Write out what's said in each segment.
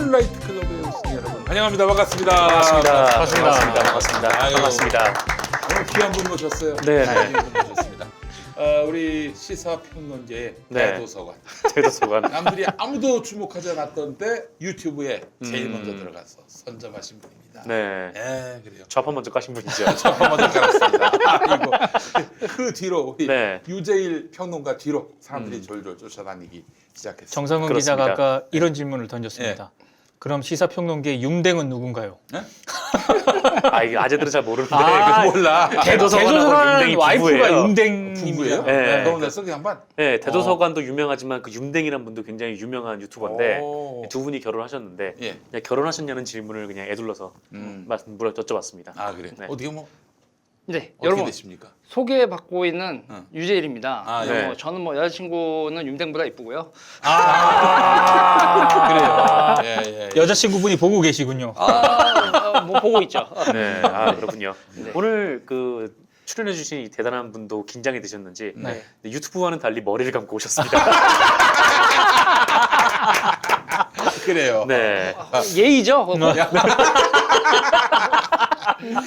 문라이트 클럽에 오신 여러분 환영합니다. 반갑습니다. 반갑습니다. 오늘 귀한 분 모셨어요. 네. 귀한 분 모셨습니다. 우리 시사평론계의 네. 대도서관. 대도서관. 남들이 아무도 주목하지 않았던 때 유튜브에 제일 먼저 들어가서 선점하신 분입니다. 네. 네, 그래요. 좌판 먼저 까신 분이죠. 첫 먼저 깔았습니다. 그리고 그 뒤로 우리 네. 유재일 평론가 뒤로 사람들이 졸졸 쫓아다니기 시작했습니다. 정상근 그렇습니다. 기자가 아까 이런 질문을 던졌습니다. 그럼 시사평론계 융댕은 누군가요? 아 이게 아재들은 잘 모르는데 아, 그거 몰라. 대도서관 융댕이 와이프가 부부예요. 융댕입니다. 부부예요? 네. 결혼했어 그 양반? 네, 대도서관도 유명하지만 그 융댕이란 분도 굉장히 유명한 유튜버인데 오. 두 분이 결혼하셨는데 예. 그냥 결혼하셨냐는 질문을 그냥 애둘러서 여쭤봤습니다. 아 그래. 네. 어떻게 뭐 네, 어떻게 여러분 되십니까? 소개받고 있는 응. 유재일입니다. 아, 네. 저는 뭐 여자친구는 윤댕보다 이쁘고요. 그래요. 예. 여자친구분이 보고 계시군요. 뭐 보고 있죠. 네, 아 그렇군요. 네. 오늘 그 출연해주신 이 대단한 분도 긴장이 되셨는지 네. 유튜브와는 달리 머리를 감고 오셨습니다. 그래요. 네. 예의죠.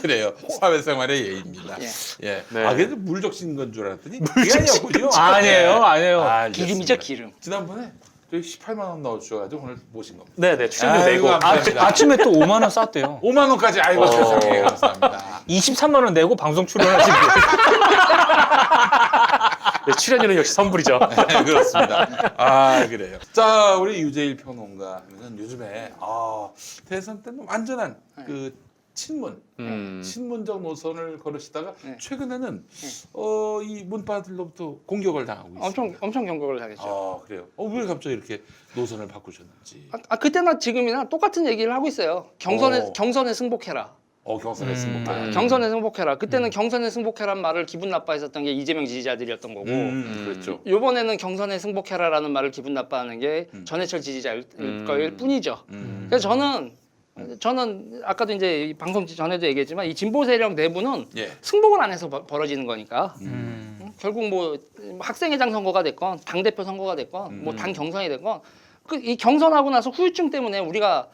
그래요. 사회생활의 예입니다. 예. 예. 네. 아 그래도 물 적신 건 줄 알았더니 그게 아니었군요. 아니에요, 아니에요. 알겠습니다. 기름이죠, 기름. 지난번에 저희 18만 원 넣어주셔가지고 오늘 모신 겁니다. 네네 출연료 아이고, 내고 감사합니다. 아침에 또 5만 원 쌌대요. 5만 원까지 아이고 세상에 감사합니다. 23만 원 내고 방송 출연하시고. 네, 출연료는 역시 선불이죠. 네, 그렇습니다. 아 그래요. 자 우리 유재일 평론가 하면은 요즘에 대선 때는 완전한 그 친문, 친문적 노선을 걸으시다가 네. 최근에는 이 문파들로부터 공격을 당하고 있어요. 엄청 경고를 하겠죠. 아 그래요. 왜 갑자기 이렇게 노선을 바꾸셨는지. 그때나 지금이나 똑같은 얘기를 하고 있어요. 경선에 승복해라. 경선에 승복하라. 경선에 승복해라. 그때는 경선에 승복해라는 말을 기분 나빠했었던 게 이재명 지지자들이었던 거고 그렇죠. 이번에는 경선에 승복해라라는 말을 기분 나빠하는 게 전해철 지지자일 거일 뿐이죠. 그래서 저는 아까도 이제 이 방송 전에도 얘기했지만 이 진보 세력 내부는 예. 승복을 안 해서 벌어지는 거니까 결국 뭐 학생회장 선거가 됐건 당 대표 선거가 됐건 뭐 당 경선이 됐건 이 경선하고 나서 후유증 때문에 우리가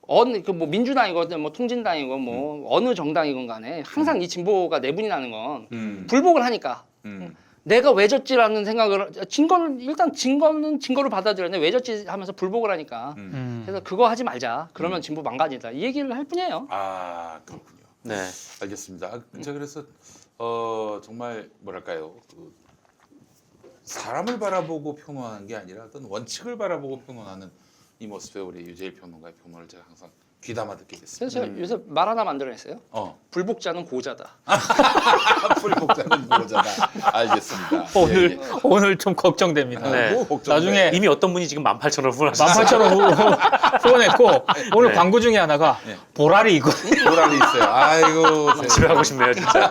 어느 뭐 민주당이건 뭐 통진당이건 뭐 어느 정당이건 간에 항상 이 진보가 내분이 나는 건 불복을 하니까. 내가 왜 졌지라는 생각을 일단 증거는 증거를 받아들였는데 왜 졌지 하면서 불복을 하니까 그래서 그거 하지 말자 그러면 진보 망가진다 이 얘기를 할 뿐이에요. 아 그렇군요. 네. 알겠습니다. 제가 그래서 정말 뭐랄까요 사람을 바라보고 평론하는 게 아니라 어떤 원칙을 바라보고 평론하는 이 모습에 우리 유재일 평론가의 평론을 제가 항상 귀담아 듣게 됐습니다. 그래서 제가 요새 말 하나 만들어냈어요. 불복자는 고자다. 불복자는 고자다. 알겠습니다. 오늘 좀 걱정됩니다. 네. 나중에 이미 어떤 분이 지금 18,000원 후원하셨어요. 18,000원 후원했고 오늘 네. 광고 중에 하나가 네. 보라리 있거든요. 보랄이 있어요. 아이고 세상에. 집에 가고 싶네요, 진짜.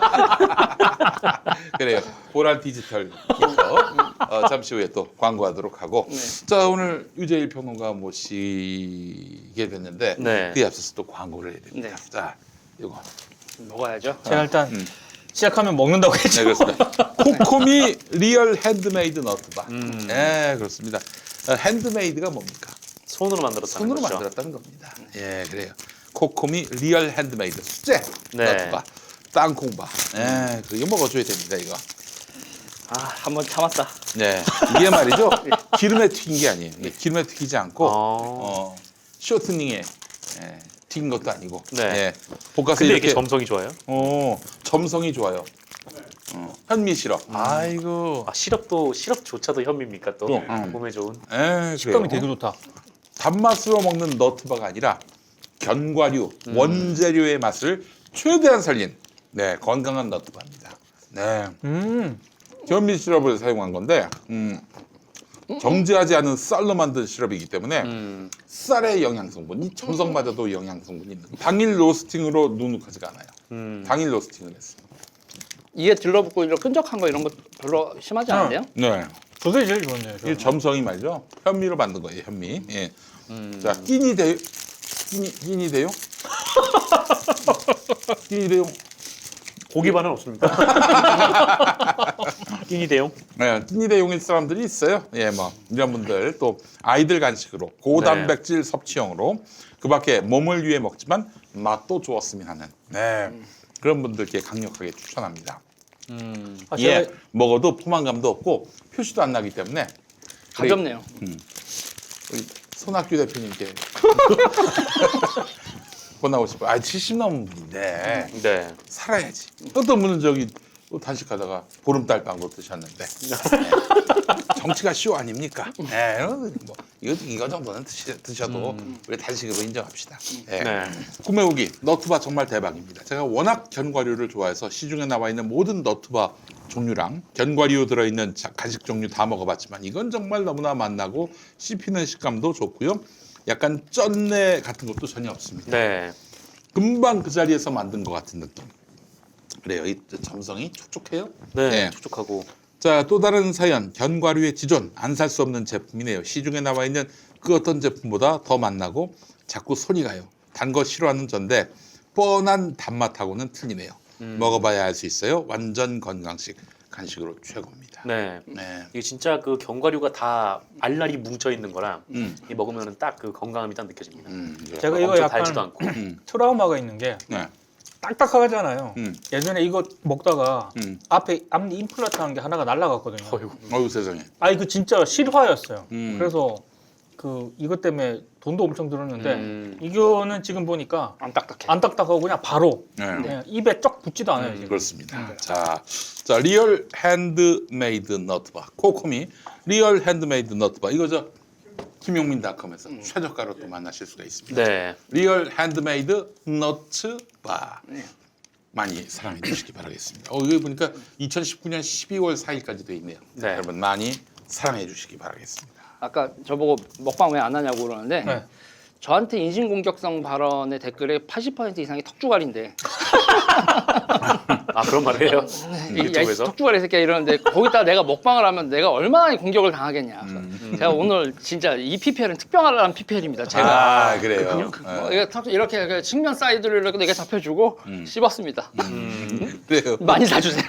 그래요. 보랄 디지털 기업 잠시 후에 또 광고하도록 하고 자 오늘 유재일 평론가 모시게 됐는데 네. 그에 앞서서 또 광고를 해야 됩니다. 네. 자 이거 먹어야죠. 제가 일단 시작하면 먹는다고 했죠. 네 그렇습니다. 코코미 리얼 핸드메이드 너트바. 네 그렇습니다. 핸드메이드가 뭡니까? 손으로 만들었다는 손으로 거죠. 만들었다는 겁니다. 예 그래요. 코코미 리얼 핸드메이드 수제 네. 너트바 땅콩바. 네 이거 먹어줘야 됩니다 이거. 한번 참았다. 네, 이게 말이죠. 기름에 튀긴 게 아니에요. 이게 기름에 튀기지 않고 쇼트닝에 튀긴 것도 아니고. 네. 예, 볶아서 근데 이렇게 이렇게 점성이 좋아요? 점성이 좋아요. 현미 시럽. 아이고. 시럽조차도 현미입니까 또? 또, 몸에 좋은. 식감이 되게 좋다. 단맛으로 먹는 너트바가 아니라 견과류, 원재료의 맛을 최대한 살린 건강한 너트바입니다. 네. 현미 시럽을 사용한 건데 정제하지 않은 쌀로 만든 시럽이기 때문에 쌀의 영양 성분, 이 점성마저도 영양 성분이 있는 당일 로스팅으로 누눅하지가 않아요. 당일 로스팅을 했어요. 이에 들러붙고 이런 끈적한 거 이런 거 별로 심하지 않은데요? 네, 저게 제일 좋네요. 이게 점성이 말이죠. 현미로 만든 거예요, 현미. 예. 자, 끼니 돼요? 끼니 돼요? 끼니 돼요? 고기반은 없습니까? 끼니 대용? 네, 찐이 대용일 사람들이 있어요. 예, 뭐 이런 분들 또 아이들 간식으로 고단백질 섭취용으로 그밖에 몸을 위해 먹지만 맛도 좋았으면 하는 그런 분들께 강력하게 추천합니다. 아, 예, 제가 먹어도 포만감도 없고 표시도 안 나기 때문에 가볍네요. 우리 손학규 대표님께 권하고 싶어요. 아, 70 넘은 분인데 네. 살아야지. 어떤 분은 저기 또 단식하다가 보름달빵도 드셨는데 정치가 쇼 아닙니까? 네, 뭐 이거 정도는 드셔도 우리 단식으로 인정합시다. 네. 네. 꿈메우기 너트바 정말 대박입니다. 제가 워낙 견과류를 좋아해서 시중에 나와 있는 모든 너트바 종류랑 견과류 들어있는 간식 종류 다 먹어봤지만 이건 정말 너무나 맛나고 씹히는 식감도 좋고요. 약간 쩐내 같은 것도 전혀 없습니다. 네. 금방 그 자리에서 만든 것 같은 느낌. 그래요. 이 점성이 촉촉해요. 네. 네. 촉촉하고. 자, 또 다른 사연. 견과류의 지존. 안 살 수 없는 제품이네요. 시중에 나와 있는 그 어떤 제품보다 더 맛나고 자꾸 손이 가요. 단 거 싫어하는 전데 뻔한 단맛하고는 틀리네요. 먹어봐야 알 수 있어요. 완전 건강식 간식으로 최고입니다. 네. 네. 이게 진짜 그 견과류가 다 알알이 뭉쳐 있는 거라 이 먹으면은 딱 그 건강함이 딱 느껴집니다. 제가 이거 엄청 약간 달지도 않고. 트라우마가 있는 게 네. 딱딱하잖아요. 예전에 이거 먹다가 음. 앞에 앞 임플란트 하는 게 하나가 날라갔거든요. 어유 세상에. 아 이거 진짜 실화였어요. 음. 그래서 그 이것 때문에 돈도 엄청 들었는데 이거는 지금 보니까 안 딱딱해. 안 딱딱하고 그냥 바로 네. 그냥 입에 쩍 붙지도 않아요. 지금. 그렇습니다. 자, 리얼 핸드메이드 너트바 코코미 리얼 핸드메이드 너트바 이거 저 김용민닷컴에서 최저가로 또 만나실 수가 있습니다. 네. 리얼 핸드메이드 너트바 많이 사랑해 주시기 바라겠습니다. 이거 보니까 2019년 12월 4일까지 돼 있네요. 네. 여러분 많이 사랑해 주시기 바라겠습니다. 아까 저보고 먹방 왜 안 하냐고 그러는데 네. 저한테 인신공격성 발언의 댓글의 80% 이상이 턱주갈인데 아 그런 말이에요? 야, 유튜브에서? 턱주갈이 새끼야 이러는데 거기다 내가 먹방을 하면 내가 얼마나 공격을 당하겠냐. 제가 오늘 진짜 이 PPL은 특별한 PPL입니다. 제가 그래요. 이렇게 측면 사이드를 이렇게 내가 잡혀주고 씹었습니다. 그래요. 많이 사주세요.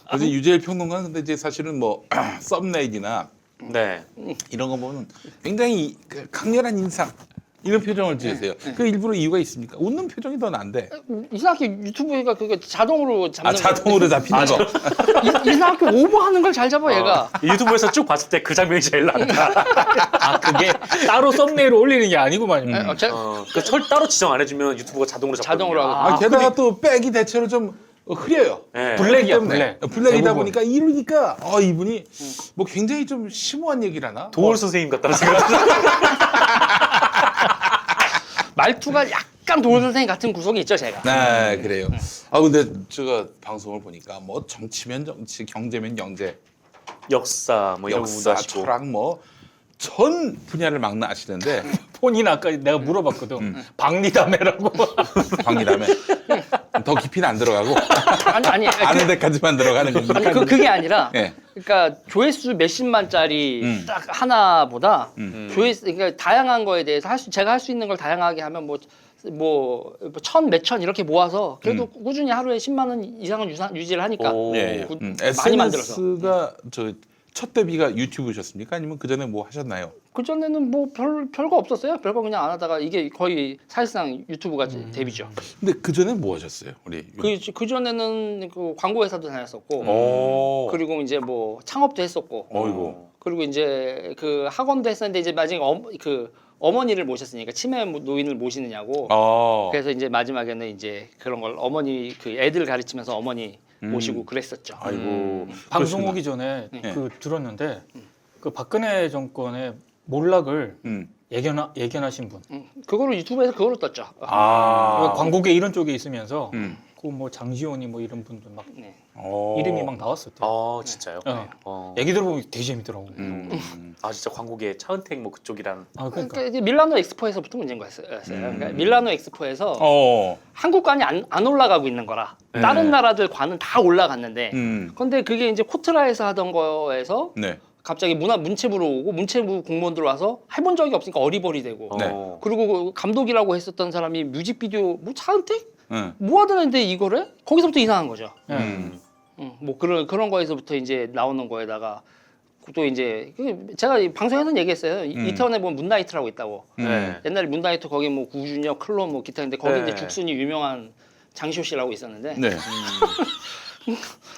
그래서 유재일 평론가는 근데 이제 사실은 뭐 썸네일이나 네. 이런 거 보면 굉장히 그 강렬한 인상 이런 표정을 지으세요. 그 일부러 이유가 있습니까? 웃는 표정이 더 난데. 이상하게 유튜브가 그거 자동으로 잡는 자동으로 잡히는 거. 이상하게 오버하는 걸 잘 잡아 얘가. 유튜브에서 쭉 봤을 때 그 장면이 제일 난다. 아 그게 따로 썸네일을 올리는 게 아니구만요. 제가 따로 지정 안 해주면 유튜브가 자동으로 잡거든요. 자동으로 하고. 게다가 또 백이 대체로 좀 흐려요. 네. 블랙이야 때문에. 블랙. 블랙이다 대부분. 보니까 이러니까 이분이 뭐 굉장히 좀 심오한 얘기를 하나? 도울 선생님 같다는 생각이 말투가 약간 도울 선생님 같은 구석이 있죠 제가. 네, 그래요. 근데 제가 방송을 보니까 뭐 정치면 정치, 경제면 경제, 역사 뭐 이런 부분도 역사, 하시고. 철학 뭐 전 분야를 막나하시는데 본인 아까 내가 물어봤거든. 박리담회라고. 방이라면 더 깊이는 안 들어가고 아니 아는 데까지만 들어가는 겁니까? 아니 그게 아니라 예. 그러니까 조회수 몇십만짜리 딱 하나보다 조회수 그러니까 다양한 거에 대해서 제가 할 수 있는 걸 다양하게 하면 뭐 천 몇천 이렇게 모아서 그래도 꾸준히 하루에 10만 원 이상은 유지를 하니까 오. 예. 많이 만들어서. SNS가 첫 데뷔가 유튜브셨습니까? 아니면 그 전에 뭐 하셨나요? 그 전에는 뭐 별거 없었어요. 별거 그냥 안 하다가 이게 거의 사실상 유튜브가 데뷔죠. 근데 그 전에 뭐 하셨어요? 우리 그 전에는 그 광고 회사도 다녔었고 오. 그리고 이제 뭐 창업도 했었고 어이구. 그리고 이제 그 학원도 했었는데 이제 마지막에 어머니를 모셨으니까 치매 노인을 모시느냐고 그래서 이제 마지막에는 이제 그런 걸 어머니 그 애들 가르치면서 어머니 모시고 그랬었죠. 아이고. 방송 오기 전에 그 들었는데 그 박근혜 정권의 몰락을 예견하신 분. 그거를 유튜브에서 그걸로 떴죠. 광고계 이런 쪽에 있으면서 그 뭐 장시호니 뭐 이런 분들 막 네. 이름이 막 나왔었대. 진짜요? 얘기 들어보면 되게 재밌더라고. 진짜 광고계 차은택 뭐 그쪽이랑. 그러니까. 이제 밀라노 엑스포에서부터 문제인 거였어요. 그러니까 밀라노 엑스포에서 한국관이 안 올라가고 있는 거라 다른 나라들 관은 다 올라갔는데 근데 그게 이제 코트라에서 하던 거에서 네. 갑자기 문체부로 오고 문체부 공무원들 와서 해본 적이 없으니까 어리버리되고 네. 그리고 그 감독이라고 했었던 사람이 뮤직비디오 뭐 차은택? 뭐 하든 했는데 이걸 해? 거기서부터 이상한 거죠. 뭐 그런 거에서부터 이제 나오는 거에다가 또 이제 제가 방송에서는 얘기했어요. 이태원에 보면 문나이트라고 있다고. 네. 옛날에 문나이트 거기 뭐 구준혁, 클론 뭐 기타인데 거기 네. 이제 죽순이 유명한 장시호 씨라고 있었는데 네.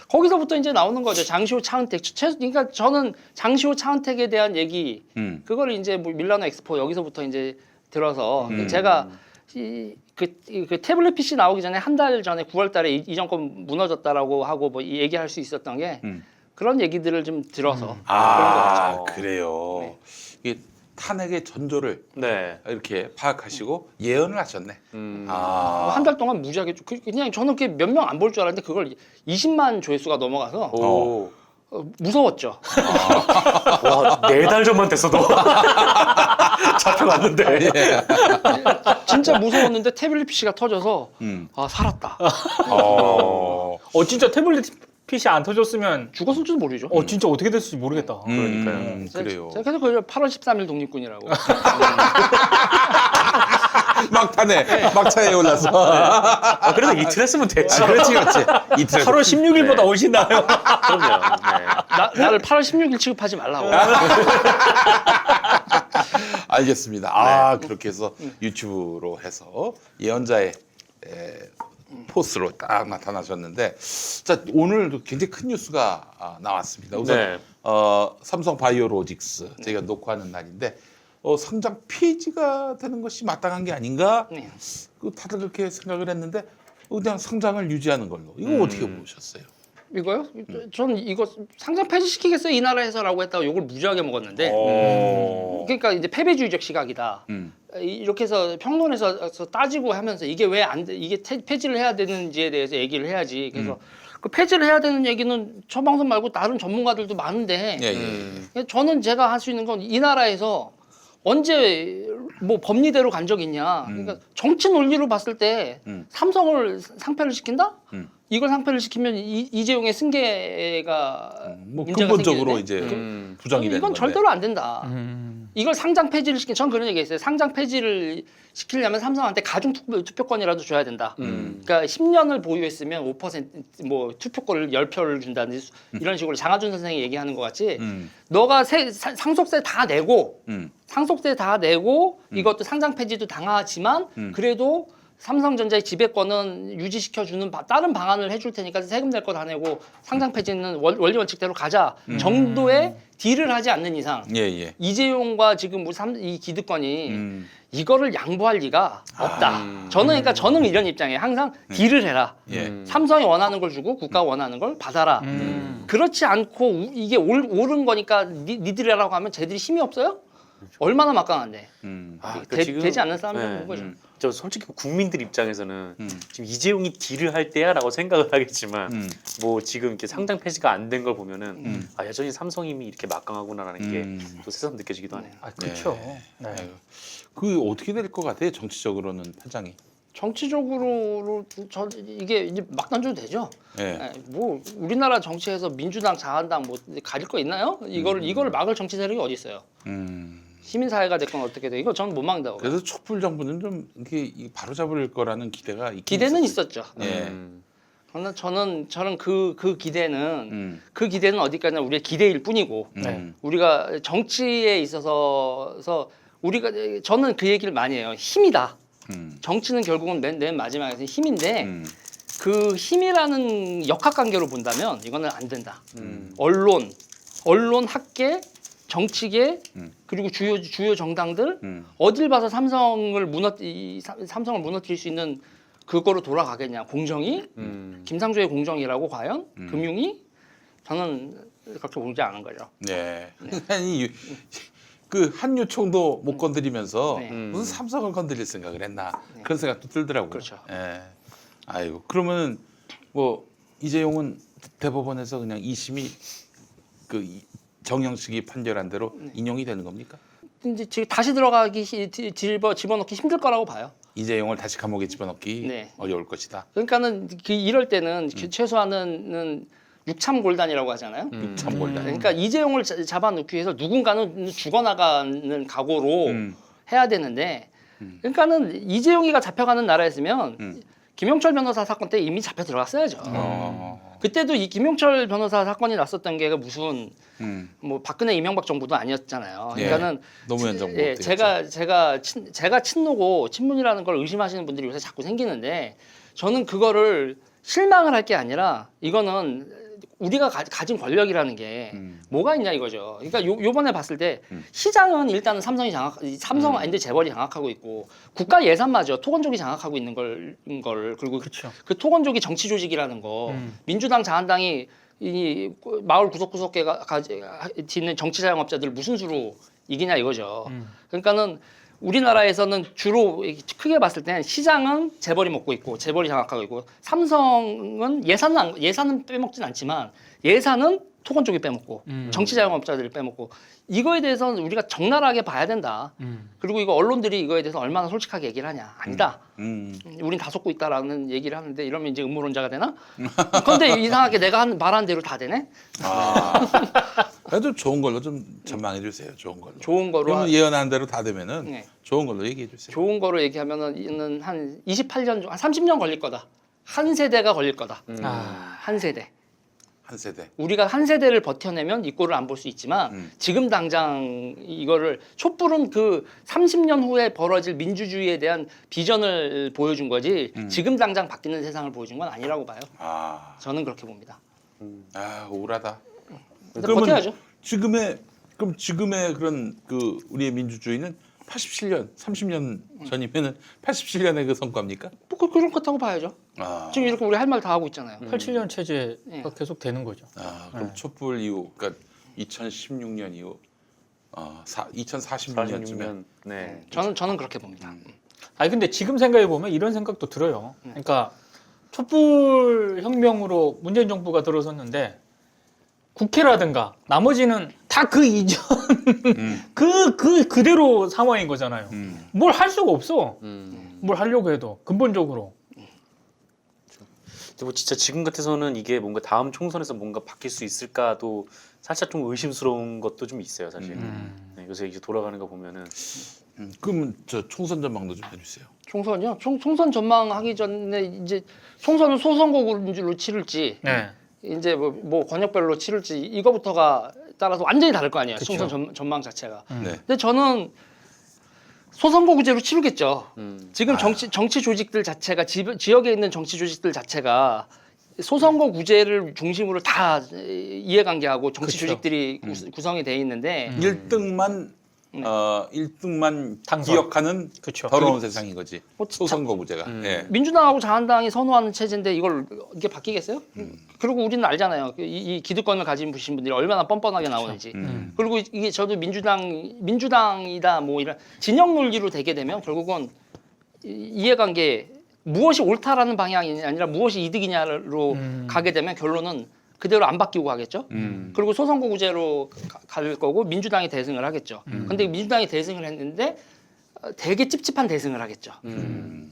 거기서부터 이제 나오는 거죠. 장시호, 차은택. 그러니까 저는 장시호, 차은택에 대한 얘기 그걸 이제 뭐 밀라노 엑스포 여기서부터 이제 들어서 제가 그 태블릿 PC 나오기 전에 한 달 전에 9월달에 이전 건 무너졌다라고 하고 뭐 얘기할 수 있었던 게 그런 얘기들을 좀 들어서 아, 그런 거죠. 그래요. 네. 이게 탄핵의 전조를 네. 이렇게 파악하시고 예언을 하셨네. 음. 아, 한 달 동안 무지하게 그냥 저는 몇 명 안 볼 줄 알았는데 그걸 20만 조회수가 넘어가서 오. 무서웠죠. 와, 4달 전만 됐어도 잡혀갔는데. 진짜 무서웠는데 태블릿 PC가 터져서 아 살았다. 진짜 태블릿 PC 안 터졌으면 죽었을지도 모르죠. 진짜 어떻게 됐을지 모르겠다. 그러니까요. 그래요. 제가 계속 그 8월 13일 독립군이라고. 막판에 막차에 올라서. 그래도 이틀 했으면 됐지. 그렇지. 이틀. 8월 16일보다 훨씬 나아요. 그럼요. 네. 나를 8월 16일 취급하지 말라고. 알겠습니다. 아, 그렇게 해서 유튜브로 해서 예언자의 포스로 딱 나타나셨는데, 자, 오늘도 굉장히 큰 뉴스가 나왔습니다. 우선 네. 삼성 바이오로직스 저희가 녹화하는 날인데 상장 폐지가 되는 것이 마땅한 게 아닌가? 네. 다들 그렇게 생각을 했는데 그냥 상장을 유지하는 걸로. 이거 어떻게 보셨어요? 이거요? 저는 이거 상장 폐지시키겠어요 이 나라에서라고 했다가 욕을 무지하게 먹었는데 그러니까 이제 패배주의적 시각이다. 이렇게 해서 평론에서 따지고 하면서 이게 왜 안 돼? 이게 폐지를 해야 되는지에 대해서 얘기를 해야지. 그래서 그 폐지를 해야 되는 얘기는 저 방송 말고 다른 전문가들도 많은데 저는 제가 할 수 있는 건 이 나라에서 언제 뭐 법리대로 간 적 있냐? 그러니까 정치 논리로 봤을 때 삼성을 상폐를 시킨다? 이걸 상폐를 시키면 이재용의 승계가 뭐 문제가 근본적으로 생기는데? 이제 부정이 되는 이건 건데. 절대로 안 된다. 이걸 상장 폐지를 시킨 전 그런 얘기했어요. 상장 폐지를 시키려면 삼성한테 가중 투표권이라도 줘야 된다. 그러니까 10년을 보유했으면 5%뭐 투표권을 10표를 준다든지 이런 식으로 장하준 선생이 얘기하는 것 같이 너가 상속세 다 내고 상속세 다 내고 이것도 상장 폐지도 당하지만 그래도 삼성전자의 지배권은 유지시켜주는 다른 방안을 해줄 테니까 세금 낼 거 다 내고 상장 폐지는 원리 원칙대로 가자 정도의 딜을 하지 않는 이상 이재용과 지금 이 기득권이 이거를 양보할 리가 없다. 저는 이런 입장이에요. 항상 딜을 해라. 삼성이 원하는 걸 주고 국가가 원하는 걸 받아라. 그렇지 않고 이게 옳은 거니까 니들이 하라고 하면 쟤들이 힘이 없어요? 얼마나 막강한데. 되지 않는 싸움이 있는 거죠. 저 솔직히 국민들 입장에서는 지금 이재용이 딜을 할 때야라고 생각을 하겠지만 뭐 지금 이렇게 상장 폐지가 안 된 걸 보면은 여전히 삼성임이 이렇게 막강하구나라는 게 또 새삼 느껴지기도 하네요. 그렇죠. 그 어떻게 될 것 같아요? 정치적으로는 판장이. 정치적으로 이게 이제 막 던져도 되죠. 뭐 우리나라 정치에서 민주당, 자한당 뭐 가릴 거 있나요? 이거를 막을 정치 세력이 어디 있어요? 시민사회가 됐건 어떻게 돼? 이거 저는 못 막는다고. 그래서 촛불 정부는 좀 이렇게 바로 잡을 거라는 기대가 기대는 있었죠. 네. 저는 그 기대는 그 기대는 어디까지나 우리의 기대일 뿐이고 우리가 정치에 있어서 저는 그 얘기를 많이 해요. 힘이다. 정치는 결국은 맨 마지막에서 힘인데 그 힘이라는 역학관계로 본다면 이거는 안 된다. 언론, 학계, 정치계 그리고 주요 정당들 어딜 봐서 삼성을 무너뜨릴 수 있는 그거로 돌아가겠냐. 공정이 김상조의 공정이라고 과연 금융이 저는 그렇게 보지 않은 거죠. 네. 아니 그 한유총도 못 건드리면서 네. 무슨 삼성을 건드릴 생각을 했나 그런 생각도 들더라고요. 그렇죠. 예. 아이고 그러면은 뭐 이재용은 대법원에서 그냥 2심이 그 정영식이 판결한 대로 인용이 되는 겁니까? 이제 지금 다시 들어가기 집어넣기 힘들 거라고 봐요. 이재용을 다시 감옥에 집어넣기 네. 어려울 것이다. 그러니까는 이럴 때는 최소한은 육참골단이라고 하잖아요. 육참골단. 그러니까 이재용을 잡아놓기 위해서 누군가는 죽어나가는 각오로 해야 되는데, 그러니까는 이재용이가 잡혀가는 나라였으면 김영철 변호사 사건 때 이미 잡혀 들어갔어야죠. 그때도 이 김영철 변호사 사건이 났었던 게 무슨 뭐 박근혜 이명박 정부도 아니었잖아요. 그러니까는 노무현 정부. 예, 제가 친노고 친문이라는 걸 의심하시는 분들이 요새 자꾸 생기는데 저는 그거를 실망을 할 게 아니라 이거는 우리가 가진 권력이라는 게 뭐가 있냐 이거죠. 그러니까 요번에 봤을 때 시장은 일단은 삼성 앤드 재벌이 장악하고 있고 국가 예산마저 토건족이 장악하고 있는 걸 그리고 그렇죠. 그 토건족이 정치 조직이라는 거 민주당 자한당이 이 마을 구석구석에 있는 정치 자영업자들 무슨 수로 이기냐 이거죠. 그러니까는 우리나라에서는 주로 크게 봤을 때는 시장은 재벌이 먹고 있고 재벌이 장악하고 있고 삼성은 예산은 빼먹진 않지만 예산은 토건 쪽이 빼먹고 정치 자영업자들이 빼먹고 이거에 대해서는 우리가 적나라하게 봐야 된다. 그리고 이거 언론들이 이거에 대해서 얼마나 솔직하게 얘기를 하냐. 아니다. 우린 다 속고 있다라는 얘기를 하는데 이러면 이제 음모론자가 되나? 그런데 이상하게 내가 말한 대로 다 되네. 그래도 좋은 걸로 좀 전망해 주세요. 좋은 걸로. 좋은 거로 그러면 예언한 대로 다 되면은 네. 좋은 걸로 얘기해 주세요. 좋은 거로 얘기하면은 한 28년 한 30년 걸릴 거다. 한 세대가 걸릴 거다. 한 세대. 한 세대. 우리가 한 세대를 버텨내면 이 꼴을 안 볼 수 있지만 지금 당장 이거를 촛불은 그 30년 후에 벌어질 민주주의에 대한 비전을 보여준 거지 지금 당장 바뀌는 세상을 보여준 건 아니라고 봐요. 저는 그렇게 봅니다. 우울하다. 근데 버텨야죠. 지금의 그런 그 우리의 민주주의는 87년, 30년 전이면은 87년의 그 성과입니까? 뭐 그런 것다고 봐야죠. 지금 이렇게 우리 할 말 다 하고 있잖아요. 87년 체제가 네. 계속 되는 거죠. 그럼 촛불 이후, 그러니까 2016년 이후 2046년쯤에 46년. 네. 저는 그렇게 봅니다. 아니 근데 지금 생각해 보면 이런 생각도 들어요. 그러니까 촛불 혁명으로 문재인 정부가 들어섰는데 국회라든가 나머지는 다 그 이전 그대로 상황인 거잖아요. 뭘 할 수가 없어. 뭘 하려고 해도 근본적으로. 뭐 진짜 지금 같아서는 이게 뭔가 다음 총선에서 뭔가 바뀔 수 있을까도 살짝 좀 의심스러운 것도 좀 있어요, 사실. 네, 요새 이제 돌아가는 거 보면은. 그러면 저 총선 전망도 좀 해주세요. 총선이요? 총선 전망하기 전에 이제 총선을 소선거구로 치를지 네. 이제 뭐 권역별로 치를지 이거부터가 따라서 완전히 다를 거 아니에요. 그쵸. 총선 전망 자체가. 네. 근데 저는 소선거구제로 치르겠죠. 지금 아. 정치 조직들 자체가 지역에 있는 정치 조직들 자체가 소선거구제를 중심으로 다 이해관계하고 정치 그쵸. 조직들이 구성이 돼 있는데 1등만 1등만 당선. 기억하는 그쵸. 더러운 세상인 거지. 뭐 소선거구제가. 예. 민주당하고 자한당이 선호하는 체제인데 이게 바뀌겠어요? 그리고 우리는 알잖아요. 이 기득권을 가진 분들이 얼마나 뻔뻔하게 나오는지. 그리고 이게 저도 민주당이다 뭐 이런 진영 논리로 되게 되면 결국은 이해관계 무엇이 옳다라는 방향이 아니라 무엇이 이득이냐로 가게 되면 결론은 그대로 안 바뀌고 가겠죠. 그리고 소선거구제로 갈 거고 민주당이 대승을 하겠죠. 근데 민주당이 대승을 했는데 되게 찝찝한 대승을 하겠죠.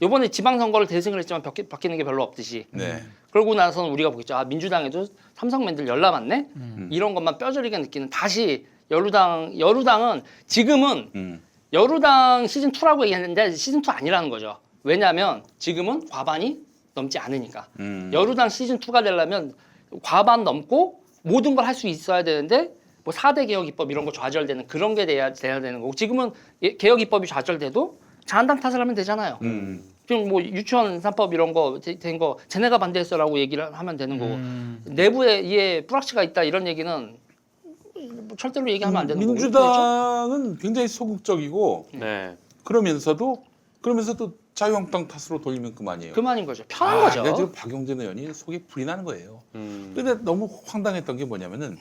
이번에 지방선거를 대승을 했지만 바뀌는 게 별로 없듯이. 네. 그러고 나서는 우리가 보겠죠. 아 민주당에도 삼성맨들 열나맞네. 이런 것만 뼈저리게 느끼는 다시 여루당은 지금은 여루당 시즌 2라고 얘기했는데 시즌 2 아니라는 거죠. 왜냐하면 지금은 과반이 넘지 않으니까. 여루당 시즌 2가 되려면 과반 넘고 모든 걸 할 수 있어야 되는데 뭐 4대 개혁 입법 이런 거 좌절되는 그런 게 돼야 되는 거고 지금은 개혁 입법이 좌절돼도 자한당 탓을 하면 되잖아요. 지금 뭐 유치원 3법 이런 거 된 거 쟤네가 반대했어라고 얘기를 하면 되는 거고 내부에 이에 뿌락치가 있다 이런 얘기는 뭐 절대로 얘기하면 안 되는 거고 민주당은 굉장히 소극적이고 네. 그러면서도 자유한국당 탓으로 돌리면 그만이에요. 그만인 거죠. 편한 거죠. 그러니까 지금 박용진 의원이 속이 불이 나는 거예요. 근데 너무 황당했던 게 뭐냐면은